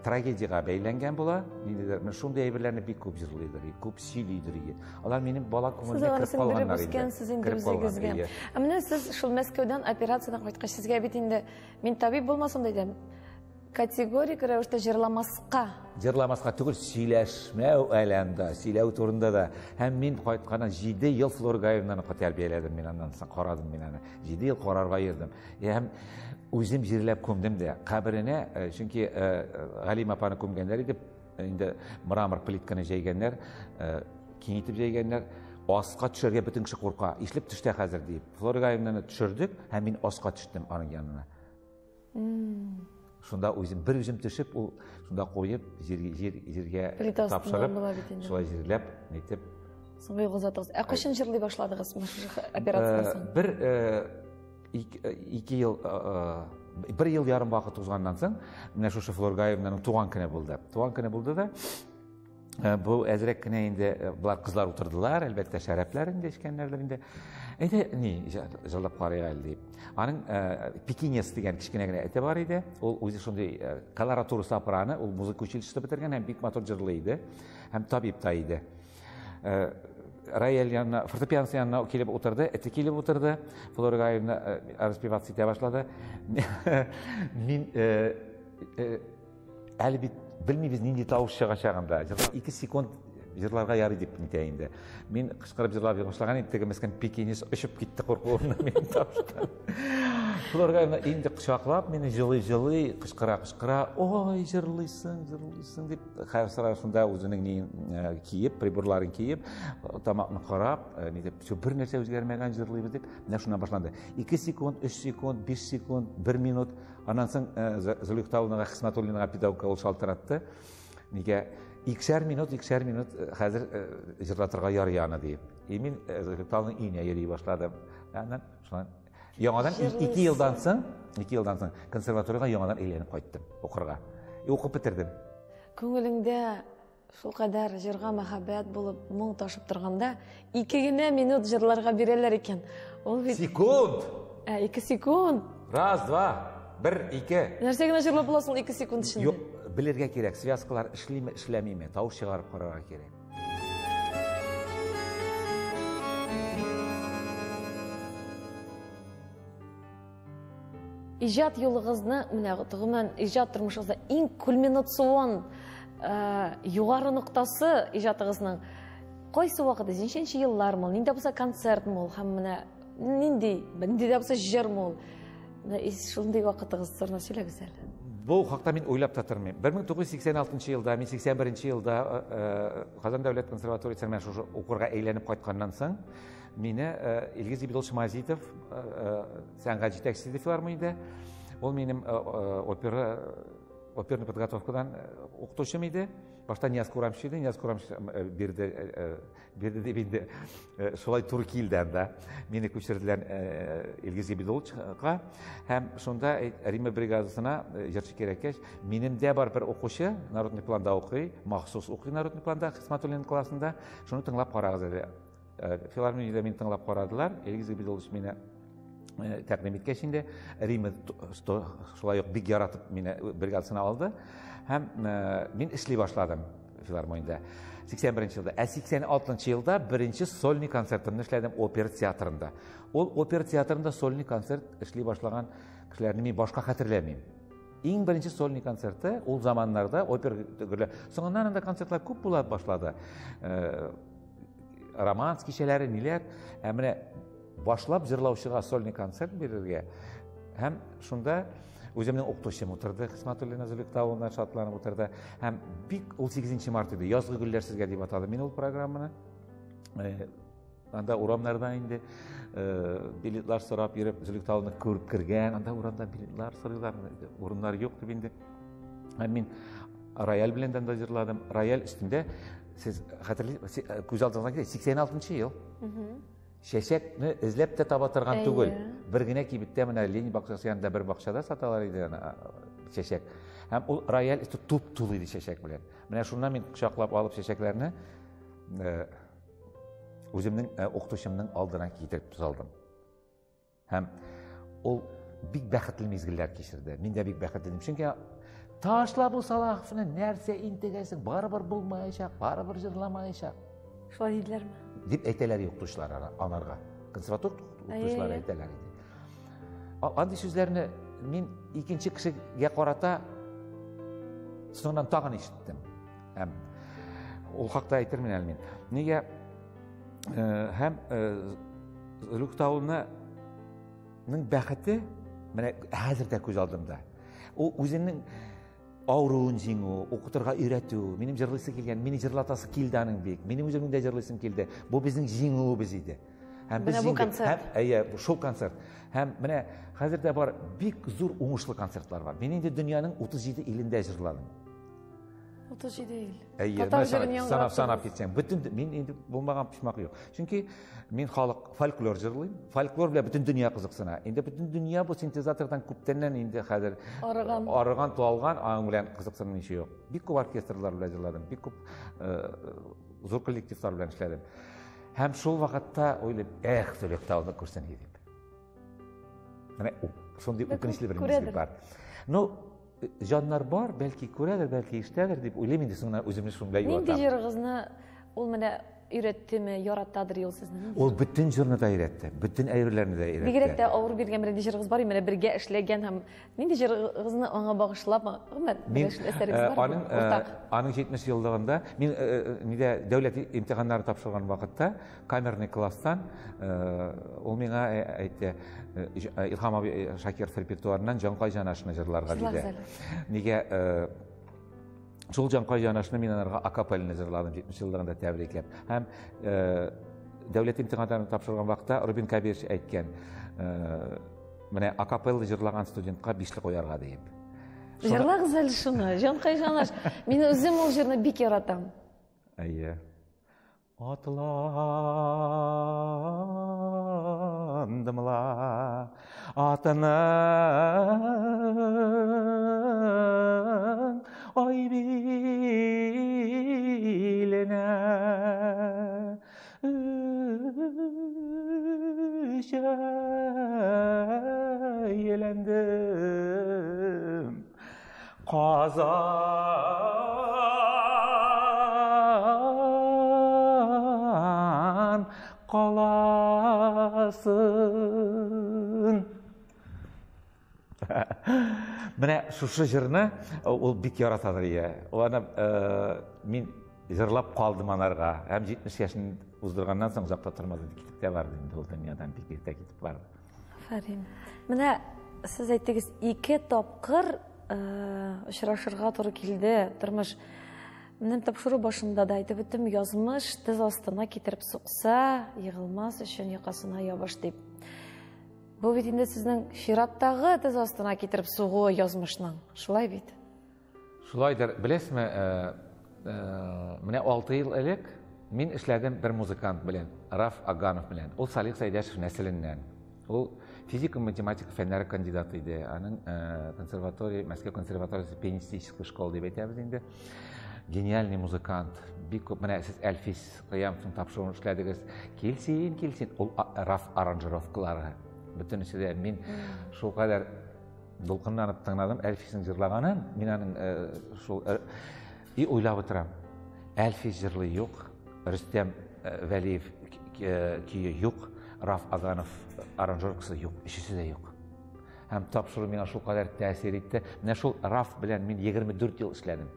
tragediyaga bəylənən bola. Nindidir. Mən şunday əybirlərini bir көп jırlıdır, көп сөйлейdir. Алар менің бала көңіліне кіріп қалғандар еді. Міне сіз шул Мәскәудән операциядан қайтқаш, сізге бит инде мен табиб болмасам да идем. Категорик рәвештә Җырламаска түгел, сөйләшмәү әлемдә, сөйләү турында да. Һәм мин кайтканнан 7 ел Флоргаевнаны тәрбияләдем мин аннан соң карадым мин аны. 7 ел карарга йөрдем. Һәм үзем җирләп күмдем дә. Каберенә, чөнки Галим апаны күмгәннәр иде. инде мрамор плитканы җәйгәннәр, киңитеп җәйгәннәр, асқа төшәргә бөтен кеше курка. Ишлеп төштә хәзер дип. Флоргаевнаны төшердек, һәм мин асқа төштем аның янына. Шунда үзем бер үзем төшеп, ул шунда куеп, җиргә тапшырып, шулай җирләп, әйтеп. Соңгы узатыгыз. Кайчан җырлый башладыгыз операциясын? Бер ел ярым вакыт узганнан соң, менә шушы Флоргаевнаның туган көне булды. Туган көне булды да, бу әзрәк кенә инде булар кызлар утырдылар, әлбәттә шәрәпләр инде эчкәннәрләр инде. Әйдә, җырлап карыйга әле. Аның Пекинес дигән кичкенә генә әтә бар иде. Ул үзе шундый колоратура сопраны, ул музыка училищесы бетергән һәм бик матур җырлый иде. Һәм табиб та иде. Раяль янына, фортепиано янына килеп утырды, әте килеп утырды. Флоргаевна распеваться итә башлады. Мин әле бит белмибез нинди тавыш чыгачагында. 2 секунд җырларга ярый дип әйтә инде. Мин кычкырып җырлап башлаган идем, теге мескен Пекинес очып китте куркуымнан мин тавыштан. Флоргаевна инде кочаклап мине җылый, кычкыра, ой, җырлыйсың дип, хәзер шунда үзенең ни киеп, приборларын киеп, тамакны карап, ни дип, бер нәрсә үзгәрмәгән җырлыйбыз дип, менә шуннан башланды. 2 секунд, 3 секунд, 5 секунд, 1 минут, аннан соң Зөлихтауновга Хисмәтуллинга педагогка ул шалтыратты. Нигә 2 минут хәзер җырлатырга ярый аны дип. Мин Зөлихтауның өенә йөри башладым. Аннан шулай яңадан 2 елдан соң консерваторияга яңадан әйләнеп кайттым укырга. Укып бетердем. Күңелеңдә шул кадәр җырга мәхәббәт булып, моң ташып торганда, 2 генә минут җырларга бирәләр икән. Ул бит Секунд. 2 секунд. Раз, два, 1, 2. Нәрсә генә җырлап буласың 2 секунд эчендә? Юк, белергә кирәк, связкалар эшлиме, эшләмиме, тавыш чыгарып карарга кирәк. Иҗат юлыгызны, менә гомумән иҗат тормышыгызда иң кульминацион югары ноктасы иҗатыгызның кайсы вакыты, ничәнче еллармы, нинди булса концертмы ул һәм менә нинди булса җырмы ул. Шундый вакытыгыз турында сөйләгез әле. Бу хакта мин уйлап та тормыйм. 1986 елда, 1981 елда Казан дәүләт консерваториясенә мен шушы укырга әйләнеп кайтканнан соң, мине Илгиз Ибидул Шамазитов сәнгать җитәкчесе филармониядә, ул минем оперный подготовкадан укытучым иде. Башта Нияз Курамши иде, Нияз Курамши бирде дип инде шулай туры килде анда. Мине күчерделәр Илгиз Ибидулга һәм шунда Рима бригадасына җырчы кирәккәч, минем дә бар бер укучы, народный планда укый, махсус укый народный планда, Хисмәтуллин классында, шуны тыңлап карагыз әле. Филармониядә мине тыңлап карадылар, Илгиз Ибидулович мине тәкъдим иткәч инде, Рима шулай ук бик яратып мине бригадасына алды һәм мин эшли башладым филармониядә. 81 елда, 86 елда беренче сольный концертымны эшләдем опера театрында. Ул опера театрында сольный концерт эшли башлаган кешеләрне мин башка хәтерләмим. Иң беренче сольный концерты ул заманнарда опера түгел. Соңыннан анда концертлар күп була башлады. Романс кичәләре, ниләр, менә башлап җырлаучыга сольный концерт бирергә һәм шунда үземнең укытучым утырды, Хисмәтуллина Зөлихтауовна шатланып утырды һәм бик ул 8 март иде, язгы гөлләр сезгә дип атады мин ул программаны. Анда урамнарда инде билетлар сорап йөреп, Зөлихтауовны күреп кергән, анда урамда билетлар сорыйлар, урыннар юк дип инде. Һәм мин рояль белән дә җырладым. Рояль өстендә сез хәтерлисез, күз алдыңызга килә, 86 ел. Чәчәкне эзләп тә таба торган түгел. Бер генә кибеттә менә Ленин бакчасы янында бер бакчада саталар иде чәчәк. Һәм ул рояль үсте туп-тулы иде чәчәк белән. Менә шуннан мин кочаклап алып чәчәкләрне үземнең укытучымның алдына китереп салдым. Һәм ул бик бәхетле мизгелләр кичерде. Мин дә бик бәхетле идем. Чөнки ташлап ул Салаховны нәрсә интегәсең, барыбер булмаячак, барыбер җырламаячак. Шулай диделәрме? Дип әйтәләр укытучылар анарга. Консерватория укытучылары әйтәләр иде. Андый сүзләрне мин икенче кешегә карата соңыннан тагын ишеттем. Һәм ул хакта әйтермен әле мин. Нигә һәм Зөлихтауовның бәхете менә хәзер дә күз алдымда. Ул үзенең ауруын жеңу, оқытырға үйрету, менің жырлысы келген, мені жырлатасы келді аның бек, менің өзімнің де жырлысым келді. Бұл біздің жеңуіміз еді. Менә бұл концерт. Шоу концерт. Һәм менә хәзердә бар бик зур уңышлы концертлар бар. Мен инде дөньяның 37 илендә җырладым. 37 ил. Санап кетсем, бүтін мен енді болмаған пішмақ жоқ. Чөнки мен халық фольклор жырлайм. Фольклор белән бүтін дөнья кызыксына. Инде бүтін дөнья бу синтезатордан күптәннән инде хәзер арыган туалган, аның белән кызыксыну ничә юк. Бик күп оркестрлар белән җырладым, бик күп зур коллективлар белән эшләдем. Һәм шул вакытта уйлап, Төлектауны күрсен дип. Менә шундый үкенечле бер мизгел бар. Ну, жаннар бар, бәлки күрәдер, бәлки ишетәдер дип уйлыйм инде соңна үземне шундый юатам. Нинди җырыгызны ул менә өйрәттеме, яратадыр ул сезне? Ул бүтән җырны да өйрәтте, бүтән әйберләрне дә өйрәтте. Бигрәк тә авыр биргән бер җырыгыз бар, менә бергә эшләгән һәм нинди җырыгызны аңа багышлап, аның 70 еллыгында мин дәүләт имтиханнарын тапшырган вакытта камерный класстан ул миңа әйтте, Илһам абый Шакиров репертуарыннан Җанкай җанашны җырларга диде. Нигә шул Җанкай җанашны мин аларга акапельны җырладым 70 еллыгында тәбрикләп. Һәм дәүләт имтиханнарын тапшырган вакытта Рубин Кабирович әйткән, менә акапелла җырлаган студентка 5 куярга дип. Җырлагыз әле шуны, Җанкай җанаш. Мин үзем ул җырны бик яратам. Әйе. Atlandımla atının ay biline şeylendim қаласын. Менә шушы җырны ул бик яратадыр ия. Аны мин җырлап калдым анарга. Һәм 70 яшын уздырганнан соң узакта тормады, китеп тә барды инде ул дөньядан бик иртә китеп барды. Афарин. Менә сез әйттегез, 2 тапкыр очрашырга туры килде тормыш. Менә тапшыру башында да әйтеп үттем, язмыш тез астына китереп сукса, егылмас өчен якасына ябыш дип. Бу бит инде сезнең чираттагы тез астына китереп сугу язмышның. Шулай бит. Шулайдыр. Беләсезме, менә 6 ел элек мин эшләдем бер музыкант белән, Раф Аганов белән. Ул Салих Сәйдәшев нәселеннән. Ул физика-математика фәннәре кандидаты иде. Аның консерватория, Мәскәү консерваториясе пианистическая школа дип әйтәбез инде. Гениальный музыкант. Бик күп менә сез Әлфис Кыямовның тапшыруын эшләдегез. Килсен. Ул Раф аранжировкалары. Бүтәнесе дә мин шул кадәр дулкынланып тыңладым Әлфисның җырлаганын. Мин аның шул уйлап утырам. Әлфис җырлый юк, Рөстәм Вәлиев кие юк, Раф Аганов аранжировкасы юк, өчесе дә юк. Һәм тапшыру миңа шул кадәр тәэсир итте. Менә шул Раф белән мин 24 ел эшләдем.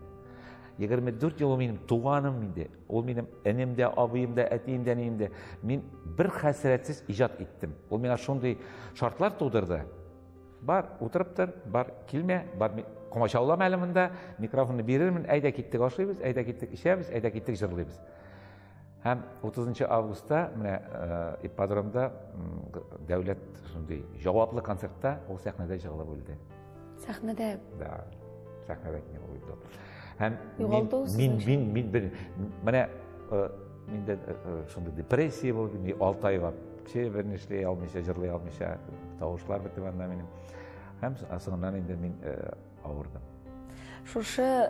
24 ел минем туганым инде. Ул минем энем дә, абыем дә, әтием дә, нем дә. Мин бер хәсрәтсез иҗат иттем. Ул миңа шундый шартлар тудырды. Бар, утырып тор, бар, килмә, бар, комачаулам әле монда, микрофонны бирермен, әйдә киттек ашыйбыз, әйдә киттек ишәбез, әйдә киттек җырлыйбыз. Һәм 30 августта менә ипподромда дәүләт шундый җаваплы концертта ул сәхнәдә җырлап үлде. Сәхнәдә? Да, сәхнәдә үлде. Һәм мин менә миндә шундый депрессия булды, 6 айга бер нишләй алмыйча, җырлый алмыйча, тавышлар бетеп анда минем. Һәм соңыннан инде мин авырдым. Шушы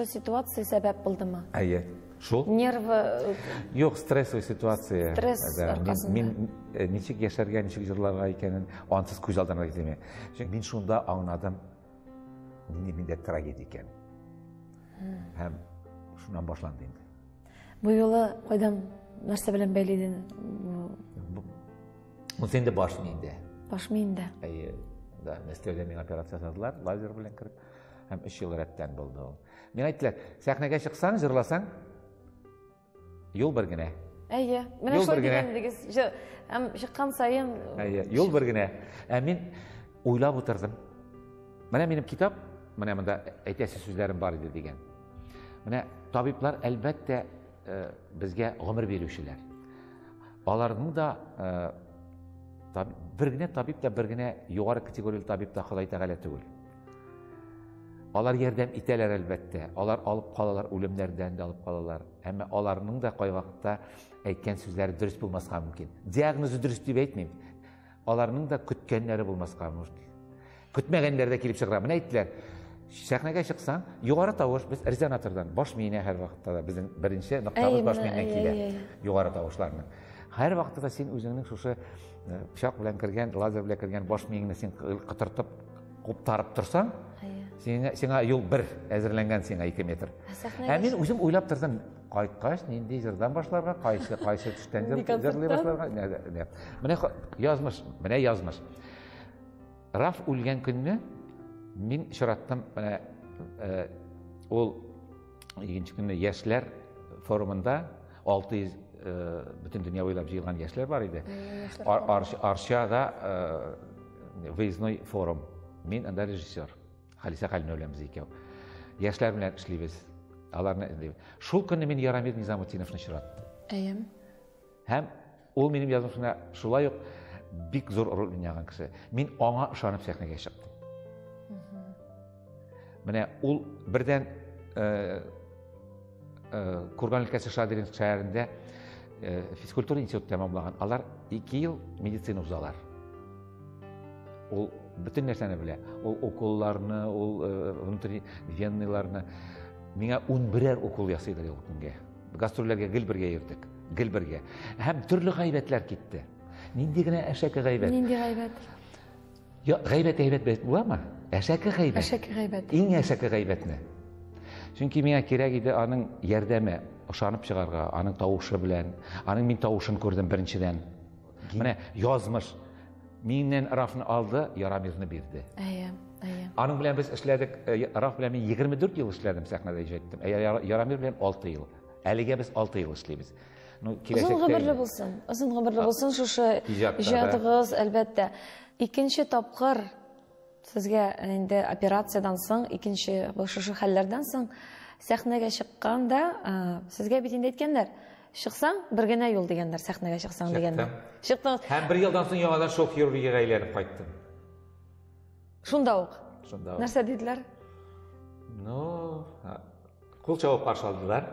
ситуация сәбәп булдымы? Әйе. Шул? Нервы... Юк, стрессовый ситуация. Стресс аркасында. Мин ничек яшәргә, ничек җырларга икәнен ансыз күз алдына китермәм. Чөнки мин шунда аңладым, миндә трагедия икән. Һәм шуннан башланды инде. Бу юлы кайдан нәрсә белән бәйледең? Бу инде баш миндә. Баш миндә. Әйе. Да, Мәскәүдә миңа операция ясадылар, лазер белән кирип. Һәм 3 ел рәттән булды ул. Мин әйттеләр, сәхнәгә чыксаң, җырласаң, юл бер генә. Әйе. Менә шулай дигәндегез, һәм чыккан сайын... Әйе, юл бер генә. Мин уйлап утырдым. Менә минем китап, менә монда әйтәсе сүзләрем бар иде дигән. Менә табиблар әлбәттә безгә гомер бирүчеләр. Аларның да бер генә табиб та, бер генә югары категорияле табиб та Ходай Тәгалә түгел. Алар ярдәм итәләр әлбәттә. Алар алып калалар, үлемнәрдән дә алып калалар. Әмма аларның да кай вакытта әйткән сүзләре дөрес булмаска мөмкин. Диагнозы дөрес дип әйтмим. Аларның да көткәннәре булмаска мөмкин. Көтмәгәннәр дә килеп чыгыра. Менә әйттеләр, сәхнәгә чыксаң, югары тавыш, без резонатордан баш миенә һәр вакытта да безнең беренче ноктабыз баш миенә килә. Югары тавышларның. Һәр вакытта да син үзеңнең шушы пычак белән кергән, лазер белән кергән баш миеңне син кытыртып, куптарып торсаң, сиңа юл бер әзерләнгән сиңа 2 метр. Мин үзем уйлап тордым, кайткач нинди җырдан башларга, кайсы төштән җырлый башларга. Менә язмыш, менә язмыш. Раф үлгән көнне мин чираттым, менә ул икенче көнне яшьләр форумында 600 бөтен дөнья буйлап җыелган яшьләр бар иде. Арчада выездной форум. Мин анда режиссер. Халиса Халина үләміз икәү. Яшьләр белән эшлибез. Аларны эзлибез. Шул көнне мин Ярамир Низамутдиновны чираттым. Һәм ул минем язмышымда шулай ук бик зур роль уйнаган кеше. Мин аңа ышанып сәхнәгә чыктым. Менә ул бердән Курган өлкәсе Шадринск шәһәрендә физкультура институтын тәмамлаган. Алар 2 ел медицина узалар. Ул bütün нәрсәне белә. Ул укулларны, ул внутренний венныларны миңа 11 укул ясыйдыр ел көнгә. Гастрольләргә гел бергә йөрдек, гел бергә. Һәм төрле гайбәтләр китте. Нинди генә әшәке гайбәт. Нинди гайбәт? Я гайбәт буламы? Әшәке гайбәт. Әшәке гайбәт. Иң әшәке гайбәтне. Чөнки миңа кирәк иде аның ярдәме, ышанып чыгарга, аның тавышы белән, аның мин тавышын күрдем беренчедән. Менә язмыш. Миннән Рафны алды, Ярамирны бирде. Аның белән без эшләдек, Раф белән мин 24 ел эшләдем сәхнәдә җиттем. Ярамир белән 6 ел. Әлегә без 6 ел эшлибез. Озын гомерле булсын. Озын гомерле булсын шушы иҗатыгыз, әлбәттә. Икенче тапкыр сезгә инде операциядән соң, икенче шушы хәлләрдән соң сәхнәгә чыкканда, сезгә бит инде әйткәннәр, чыксаң, бер генә юл дигәннәр, сәхнәгә чыксаң дигәннәр. Чыктыңыз. Һәм 1 елдан соң яңадан шок хирургиягә әйләнеп кайттым. Шунда ук. Нәрсә диделәр? Кул чабып каршы алдылар.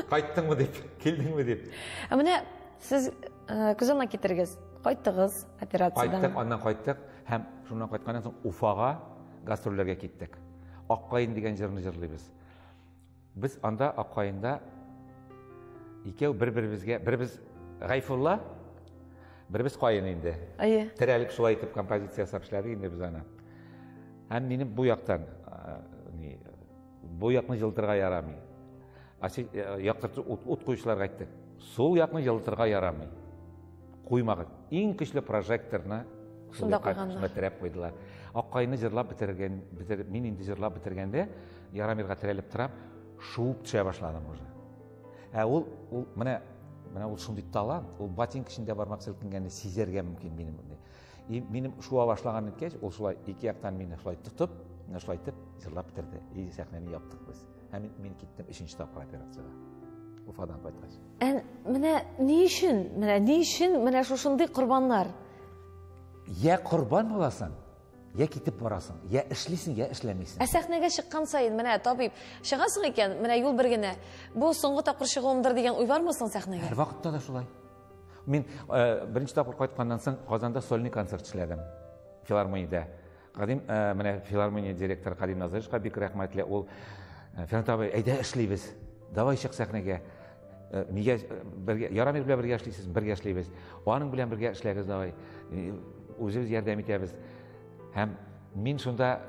Кайттыңмы дип, килдеңме дип. Менә сез күзаллан китергез. Кайттыгыз операциядән. Кайттык, аннан кайттык. Һәм шуннан кайтканнан соң Уфага гастрольләргә киттек. Аккайын дигән җырны җырлыйбыз. Без анда Аккайында икәү бер-беребезгә, беребез Гайфулла, беребез Кайын инде. Терәлеп шулай итеп композиция ясап эшләдек инде без аны. Һәм минем бу яктан, бу якны җылтырга ярамый. Яктыртып ут куючыларга әйттек. Сул якны җылтырга ярамый. Куймагыз. Иң көчле прожекторны шунда куйганнар. Терәп куйдылар. Аккайны җырлап бетергән, мин инде җырлап бетергәндә Ярамирга терәлеп торам, шуып төшә башладым уже. Ул менә ул шундый талант, ул ботинка эчендә бармак селкенгәнне сизәргә мөмкин минем. Минем шуа башлаган иткәч, ул шулай ике яктан мине шулай тотып, шулай итеп җырлап бетерде. Сәхнәне яптык без. Һәм мин киттем 3нче тапкыр операциягә. Уфадан кайткач. Менә ни өчен менә шушындый курбаннар? Я курбан буласың, я китеп барасың, я эшлисең, я эшләмисең. Сәхнәгә чыккан сайын, менә табиб, чыгасың икән, менә юл бер генә. Бу соңгы тапкыр чыгуымдыр дигән уй бармы соң сәхнәгә? Һәр вакытта да шулай. Мин беренче тапкыр кайтканнан соң Казанда сольный концерт эшләдем. Филармониядә. Кадим менә филармония директоры Кадим Назаровичка бик рәхмәтле. Ул Фәрнат абый, әйдә эшлибез. Давай чык сәхнәгә. Нигә бергә Ярамир белән бергә эшлисез, бергә эшлибез. Аның белән бергә эшләгез давай. Үзебез ярдәм итәбез. Һәм мин шунда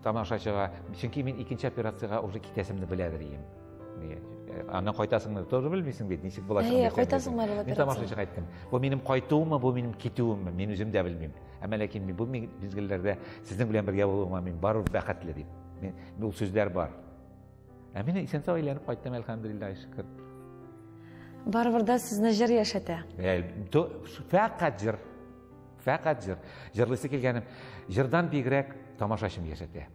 тамашачыга, чөнки мин икенче операциягә уже китәсемне беләдер идем. Аны кайтасыңны тоже белмисең бит, ничек булачак дип. Кайтасыңмы операция? Мин тамашачыга әйттем. Бу минем кайтуыммы, бу минем китүемме, мин үзем дә белмим. Әмма ләкин мин бу мизгелләрдә сезнең белән бергә булуыма мин барыбер бәхетле дип. Мин ул сүзләр бар. Мин исән-сау әйләнеп кайттым, әлхәмдүлиллаһ, шөкер. Барыбер да сезне җыр яшәтә. Фәкать җыр. Җырлыйсы килгәнем, җырдан бигрәк тамашачым яшәтә.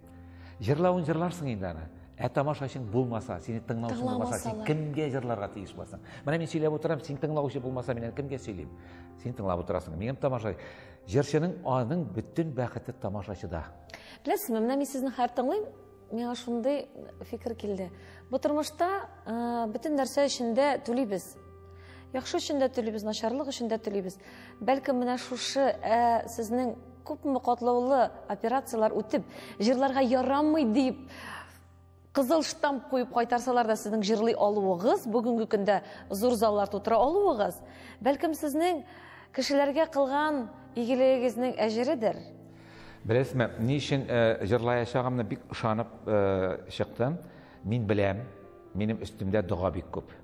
Жырлауын жырларсың инде аны. Тамашачың булмаса, сені тыңлаушың булмаса, сен кімге жырларға тиіш басың? Менә мин сөйләп отырам, сен тыңлаучы булмаса, мен кімге сөйлейм? Сен тыңлап отырасың. Минем тамаша. Жырчының аның бүтін бәхеті тамашачыда. Білесізме, менә мин сезне һәр тыңлыйм, миңа шундый фикер килде. Бу тормышта бүтін нәрсә өчендә түлибез. Яхшы өчендә түлибез, начарлык өчендә түлибез. Бәлкем менә шушы сезнең күпме катлаулы операциялар үтеп, җырларга ярамый дип кызыл штамп куеп кайтарсалар да сезнең җырлый алуыгыз, бүгенге көндә зур заллар тутыра алуыгыз, бәлкем сезнең кешеләргә кылган игелегегезнең әҗередер. Беләсезме, ни өчен җырлаячагымны бик ышанып чыктым. Мин беләм, минем өстемдә дуга бик күп.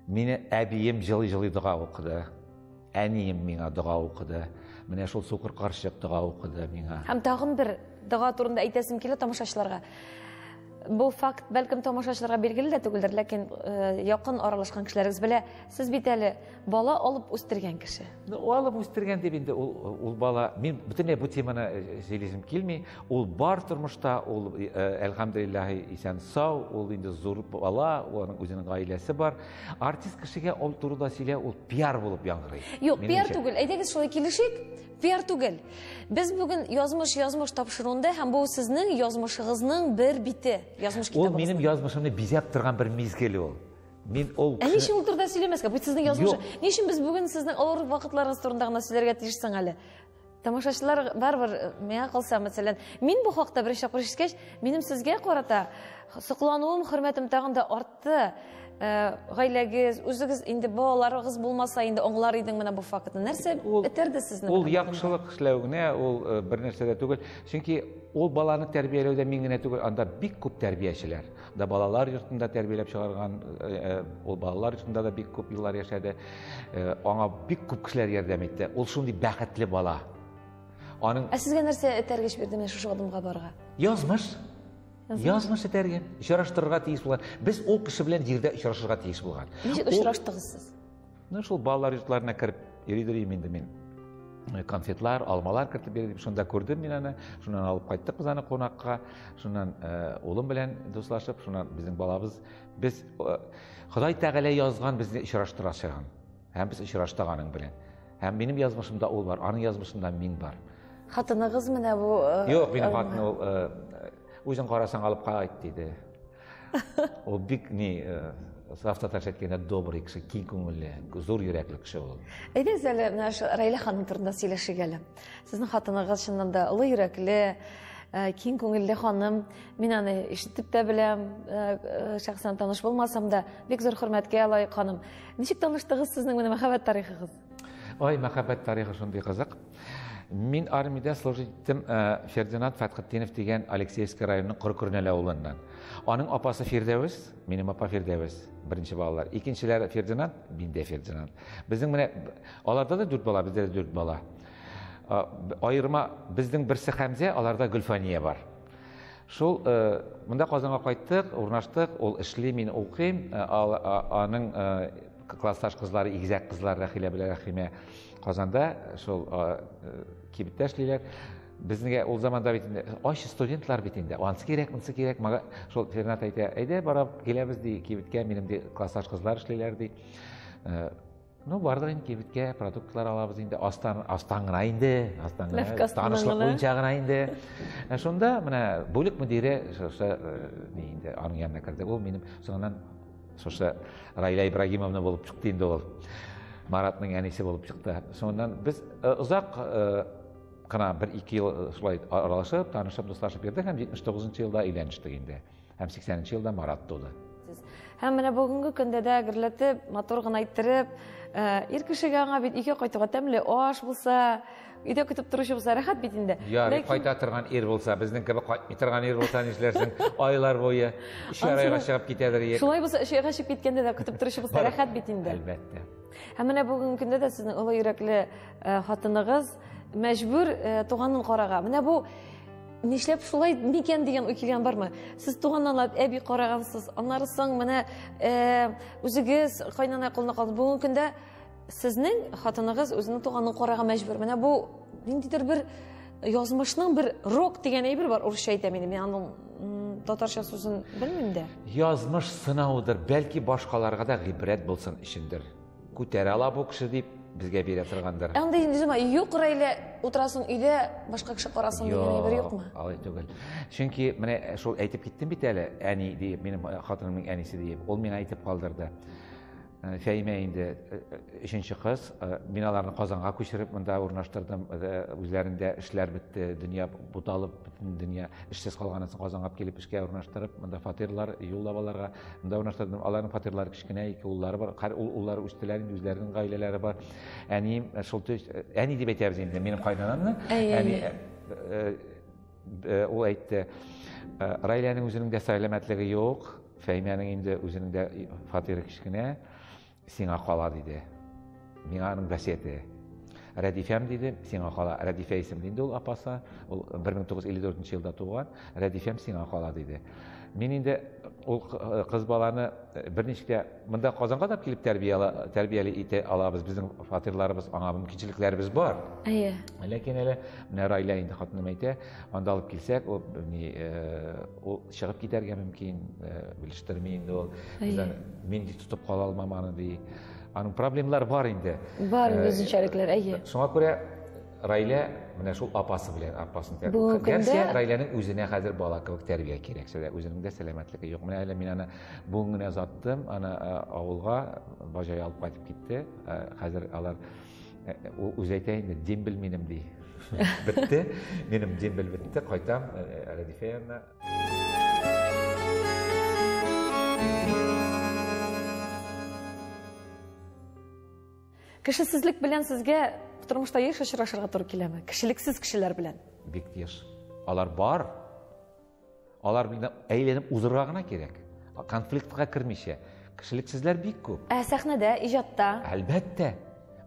Мине әбием җылы-җылы дуга укыды. Әнием миңа дуга укыды. Менә шул сукыр карчык дуга укыды миңа. Һәм тагын бер дуга турында әйтәсем килә тамашачыларга. Бу факт бәлкем тамашачыларга билгеле дә түгелдер, ләкин якын аралашкан кешеләрегез белә, сез бит әле бала алып үстергән кеше. Алып үстергән дип инде ул бала, мин бөтенләй бу теманы сөйләсем килми, ул бар тормышта, ул әлхәмдүлиллаһи исән сау, ул инде зур бала, аның үзенең гаиләсе бар. Артист кешегә ул турыда сөйлә, ул пиар булып яңгырый. Юк, пиар түгел. Әйдәгез шулай килешик. Пиар түгел. Без бүген язмыш тапшыруында һәм бу сезнең язмышыгызның бер бите, язмыш китабы. Ул минем язмышымны бизәп торган бер мизгел ул. Мин ул ничек ул турыда сөйләмәскә? Бу сезнең язмышы. Ничек біз бүген сезнең авыр вакытларыгыз турында гына сөйләргә тиешсең әле? Тамашачылар барбыр, миңа калса, мәсәлән, мин бу хакта беренче күрешкәч, минем сезгә карата соклануым, хөрмәтем тагын да артты. Гаиләгез, үзегез инде балаларыгыз булмаса, инде аңлар идең менә бу фактны. Нәрсә этерде сезне? Ул яхшылык эшләү генә, ул бер нәрсә дә түгел. Чөнки ул баланы тәрбияләүдә мин генә түгел, анда бик күп тәрбиячеләр. Да балалар йортында тәрбияләп чыгарган, ул балалар йортында да бик күп еллар яшәде. Аңа бик күп кешеләр ярдәм итте. Ул шундый бәхетле бала. Аның Сезгә нәрсә этәргеч бирде менә шушы адымга барырга? Язмыш. Язмыш этәргә, очраштырырга тиеш булган. Без ул кеше белән җирдә очрашырга тиеш булган. Ничек очраштыгыз сез? Шул балалар йортларына кереп йөридем инде мин. Конфетлар, алмалар кертеп бирдем, шунда күрдем мин аны. Шуннан алып кайттык без аны кунакка. Шуннан улым белән дуслашып, шуннан безнең балабыз, без Ходай Тәгалә язган безне очраштырачаган. Һәм без очраштык аның белән. Һәм минем язмышымда ул бар, аның язмышында мин бар. Хатыныгыз менә бу Юк, минем хатыны ул үзең карасаң алып кайт диде. Ул бик сафта әйткәндә добрый кеше, киң күңелле, зур йөрәкле кеше ул. Әйдәгез әле менә Рәйлә ханым турында сөйләшик әле. Сезнең хатыныгыз чыннан да олы йөрәкле, киң күңелле ханым. Мин аны ишетеп тә беләм, шәхсән таныш булмасам да, бик зур хөрмәткә лаек ханым. Ничек таныштыгыз сезнең менә мәхәббәт тарихыгыз? Ой, мәхәббәт тарихы шундый кызык. Мин армиядә служить иттем Фердинанд Фәтхетдинов дигән Алексеевский районның Коркүрнәле авылыннан. Аның апасы Фирдәвес, минем апа Фирдәвес, беренче балалар. Икенчеләре Фердинанд, мин дә Фердинанд. Безнең менә аларда да 4 бала, бездә дә 4 бала. Аерма безнең берсе Хәмзә, аларда Гөлфания бар. Шул монда Казанга кайттык, урнаштык, ул эшли, мин укыйм. Аның классташ кызлары, игезәк кызлар Рәхилә белән Рәхимә Казанда, шул кибеттә эшлиләр. Безнегә ул заманда бит инде аш студентлар бит инде. Ансы кирәк, монсы кирәк. Мага шул Фернат әйтә, әйдә барып киләбез ди кибеткә, минем ди классташ кызлар эшлиләр ди. Бардыр инде кибеткә, продуктлар алабыз инде, астан гына инде, танышлык буенча гына инде. Шунда менә бүлек мөдире шушы инде аның янына керде. Ул минем соңыннан шушы Райла Ибрагимовна булып чыкты инде ул. Маратның әнисе булып чыкты. Соңыннан без узак кына 1-2 ел шулай аралашып, танышып, дуслашып йөрдек һәм 79-нчы елда өйләнештек инде. Һәм 80-нчы елда Марат туды. Һәм менә бүгенге көндә дә гөрләтеп, матур гына иттереп, ир кешегә аңа бит өйгә кайтуга тәмле аш булса, өйдә көтеп торучы булса рәхәт бит инде. Ярый, кайта торган ир булса, безнең кебек кайтмый торган ир булса, нишләрсең? Айлар буе 3 айга чыгып китәдер ир. Шулай булса, 3 айга чыгып киткәндә дә көтеп торучы булса рәхәт бит инде. Әлбәттә. Һәм менә бүгенге көндә дә сезнең олы йөрәкле хатыныгыз мәҗбүр туганын карага. Менә бу нишләп шулай микән дигән уй килгән бармы? Сез туганнан әби карагансыз, аннары соң менә үзегез кайнана кулына калды. Бүгенге көндә сезнең хатыныгыз үзенең туганын карага мәҗбүр. Менә бу ниндидер бер язмышның бер рок дигән әйбер бар, урысча әйтәм инде. Мин аның татарча сүзен белмим дә. Язмыш сынаудыр, бәлки башкаларга да гыйбрәт булсын өчендер. Күтәрә ала бу кеше дип безгә бирә торгандыр. Анда инде юк Рәйлә, утырасың өйдә, башка кеше карасын дигән әйбер юкмы? Алай түгел. Чөнки менә шул әйтеп киттем бит әле, әни дип, минем хатынымның әнисе дип. Ул миңа әйтеп калдырды. Фәймә инде 3нче кыз, мин аларны Казанга күчереп, монда урнаштырдым. Үзләрендә эшләр бетте, дөнья буталып, бөтен дөнья эшсез калганнан соң Казанга килеп эшкә урнаштырып, монда фатирлар юллап аларга, монда урнаштырдым. Аларның фатирлары кичкенә, 2 уллары бар. Уллары үстеләр, инде үзләренең гаиләләре бар. Әни шул әни дип әйтәбез инде, минем кайнанамны. Әни ул әйтте, Райләнең үзенең дә сәламәтлеге юк, Фәймәнең инде үзенең дә фатиры кичкенә. Сиңа кала диде. Миңа аның васыяте. Рәдифәм диде, сиңа кала. Рәдифә исем инде ул апасы, ул 1954 елда туган. Рәдифәм сиңа кала диде. Мин инде ул кыз баланы берничә монда Казанга да килеп тәрбияле итә алабыз. Безнең фатирларыбыз, аңа мөмкинчелекләребез бар. Әйе. Ләкин әле менә Райла инде хатыным әйтә, анда алып килсәк, ул чыгып китәргә мөмкин, белештерми инде ул. Мин ди тотып кала алмам аны ди. Аның проблемалары бар инде. Бар үзенчәлекләр, әйе. Шуңа күрә Райла менә шул апасы белән апасын тәрбия. Гәрсә Райланың үзенә хәзер бала кебек тәрбия кирәк. Үзенең дә сәламәтлеге юк. Менә әле мин аны бүген генә озаттым, аны авылга бажай алып кайтып китте. Хәзер алар үзе әйтә инде, дембел минем ди. Бетте, минем дембел бетте, кайтам Рәдифә янына. Кешесезлек белән сезгә тормышта еш очрашырга туры киләме? Кешелексез кешеләр белән. Бик еш. Алар бар. Алар белән әйләнеп узырга гына кирәк. Конфликтка кирмичә. Кешелексезләр бик күп. Сәхнәдә, иҗатта. Әлбәттә.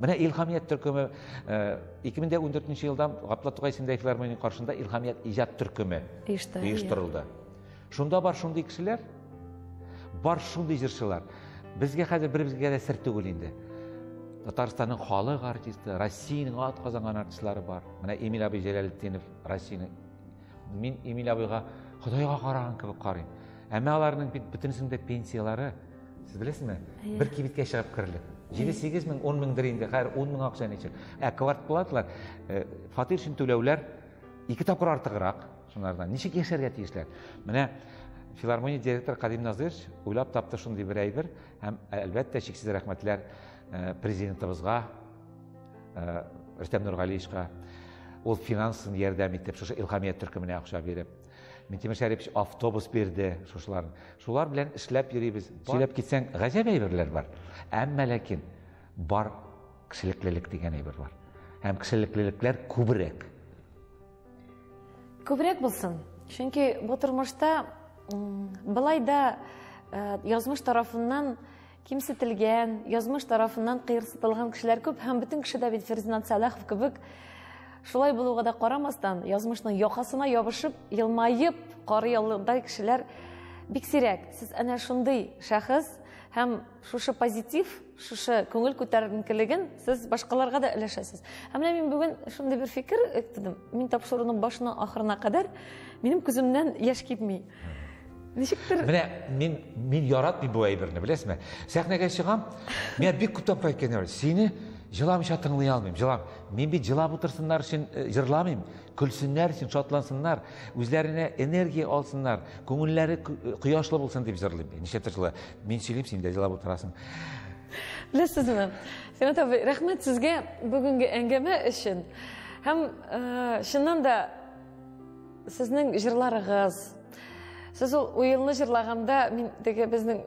Менә Илһамият төркеме 2014 елда Гаплат Тугай исемендәге филармония каршында Илһамият иҗат төркеме оештырылды. Шунда бар шундый кешеләр, бар шундый җырчылар. Безгә хәзер беребезгә дә сер түгел инде. Татарстанның халык артисты, Россиянең атказанган артистлары бар. Менә Эмиль абый Җәләлетдинов, Россиянең. Мин Эмиль абыйга Худайга караган кебек карыйм. Әмма аларның бөтенесендә пенсиялары, сез беләсезме? Бер кибеткә чыгып кирлек. 7-8 мең, 10 мең диринде, хәер 10 мең акча ничек. Квартплатлар, фатир өчен түләүләр 2 тапкыр артыграк. Шунлардан ничек яшәргә тиешләр? Менә филармония директоры Кадим Назырович уйлап тапты шундый бер әйбер, һәм әлбәттә чиксез рәхмәтләр президентыбызга, Рөстәм Нургалиевичка. Ул финансын ярдәм итеп, шушы Илһамият төркеменә акча биреп, Минтимер Шәрипович автобус бирде, шушылар. Шулар белән эшләп йөрибез. Сөйләп китсәң, гаҗәп әйберләр бар. Әмма ләкин бар кешелеклелек дигән әйбер бар. Һәм кешелеклелекләр күбрәк. Күбрәк булсын. Чөнки бу тормышта былай да язмыш тарафыннан кимсетелгән, язмыш тарафыннан кыерсытылган кешеләр күп, һәм бөтен кеше дә бит Фәрзинат Салахов кебек шулай булуга да карамастан, язмышның якасына ябышып, елмаеп карый алгандай кешеләр бик сирәк. Сез әнә шундый шәхес һәм шушы позитив, шушы күңел күтәренкелеген сез башкаларга да өләшәсез. Һәм менә мин бүген шундый бер фикер әйттем. Мин тапшыруның башына ахырына кадәр минем күземнән яшь кипми. Ничектер? Менә мин яратмыйм бу әйберне, беләсезме? Сәхнәгә чыгам, мен бик күп тапкыр әйткәннәр, сине җыламыйча тыңлый алмыйм, җылам. Мин бит җылап утырсыннар өчен җырламыйм, көлсеннәр өчен, шатлансыннар, үзләренә энергия алсыннар, күңелләре кояшлы булсын дип җырлыйм. Ничектер җыла. Мин сөйлим, син дә җылап утырасың. Беләсезме? Сәнәт абый, рәхмәт сезгә бүгенге әңгәмә өчен. Һәм шуннан да сезнең җырларыгыз, сез ул уелны җырлаганда, мин теге безнең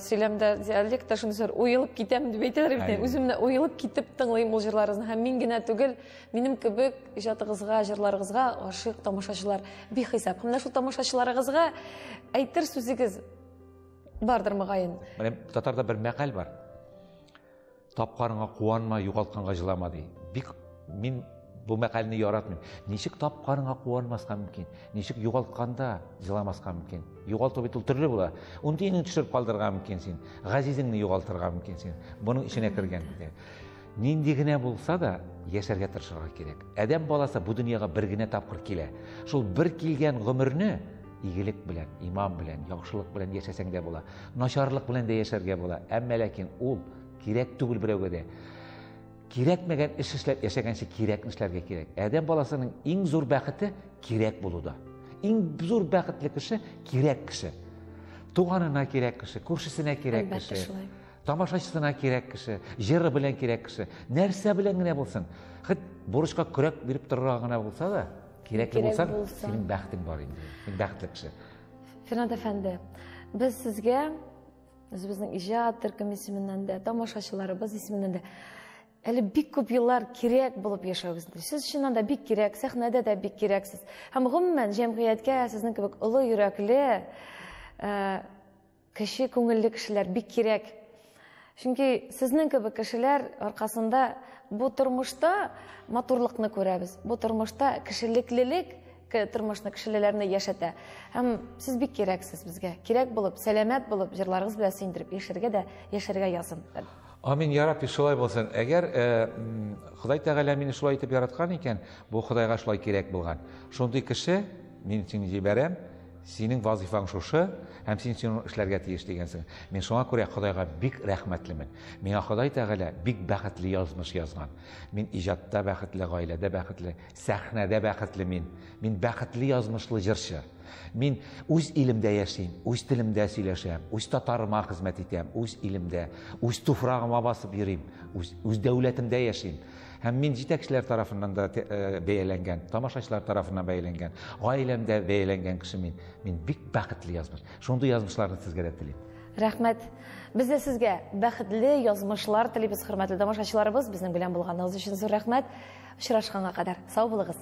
сөйләмдә диалектта шундый сор уелып китәм дип әйтәләр бит. Үземне уелып китеп тыңлыйм ул җырларыгызны. Һәм мин генә түгел, минем кебек иҗатыгызга, җырларыгызга гашыйк тамашачылар бихисап. Һәм шул тамашачыларыгызга әйтер сүзегез бардыр мөгаен. Менә татарда бер мәкаль бар. Тапканыңа куанма, югалтканга җылама ди. Бик мин бу мәкальне яратмыйм. Ничек тапканыңа куанмаска мөмкин? Ничек югалтканда җыламаска мөмкин? Югалту бит ул төрле була. Ундыйны төшереп калдырга мөмкин син. Газизеңне югалтырга мөмкин син. Буның иченә кергән. нинди генә булса да яшәргә тырышырга кирәк. Адәм баласы бу дөньяга бер генә тапкыр килә. Шул бер килгән гомерне игелек белән, иман белән, яхшылык белән яшәсәң дә була, начарлык белән дә яшәргә була. Әмма ләкин ул кирәк түгел берәүгә дә. Кирәкмәгән эш эшләп яшәгәнче кирәкне эшләргә кирәк. Адәм баласының иң зур бәхете кирәк булуда. Иң зур бәхетле кеше кирәк кеше. Туганына кирәк кеше, күршесенә кирәк кеше, тамашачысына кирәк кеше, җыры белән кирәк кеше, нәрсә белән генә булсын. Хит бурычка көрәк биреп торырга гына булса да, кирәкле булса, синең бәхетең бар инде. Син бәхетле кеше. Финат әфәнде, без сезгә, безнең иҗат төркем исеменнән дә, тамашачыларыбыз исеменнән дә әле бик күп еллар кирәк булып яшәүгезне. Сез чыннан да бик кирәк, сәхнәдә дә бик кирәксез. Һәм гомумән җәмгыятькә сезнең кебек олы йөрәкле, кеше күңелле кешеләр бик кирәк. Чөнки сезнең кебек кешеләр аркасында бу тормышта матурлыкны күрәбез. Бу тормышта кешелеклелек тормышны, кешеләрне яшәтә. Һәм сез бик кирәксез безгә. Кирәк булып, сәламәт булып, җырларыгыз белән сөендереп яшәргә язын. Амин, я Рабби, шулай булсын. Әгәр Ходай Тәгалә мине шулай итеп яраткан икән, бу Худайга шулай кирәк булган. Шундый кеше мин сине җибәрәм, синең вазифаң шушы, һәм син шуны эшләргә тиеш дигәнсең. Мин шуңа күрә Худайга бик рәхмәтлемен. Миңа Ходай Тәгалә бик бәхетле язмыш язган. Мин иҗатта бәхетле, гаиләдә бәхетле, сәхнәдә бәхетле мин. Мин бәхетле язмышлы җырчы. Мин үз илемдә яшим, үз телемдә сөйләшәм, үз татарыма хезмәт итәм, үз илемдә, үз туфрагыма басып йөрим, үз дәүләтемдә яшим. Һәм мин җитәкчеләр тарафыннан да бәяләнгән, тамашачылар тарафыннан бәяләнгән, гаиләмдә бәяләнгән кеше мин. Мин бик бәхетле язмыш. Шундый язмышларны сезгә дә телим. Рәхмәт. Без дә сезгә бәхетле язмышлар телибез, хөрмәтле тамашачыларыбыз. Безнең белән булганыгыз өчен зур рәхмәт. Очрашканга кадәр сау булыгыз.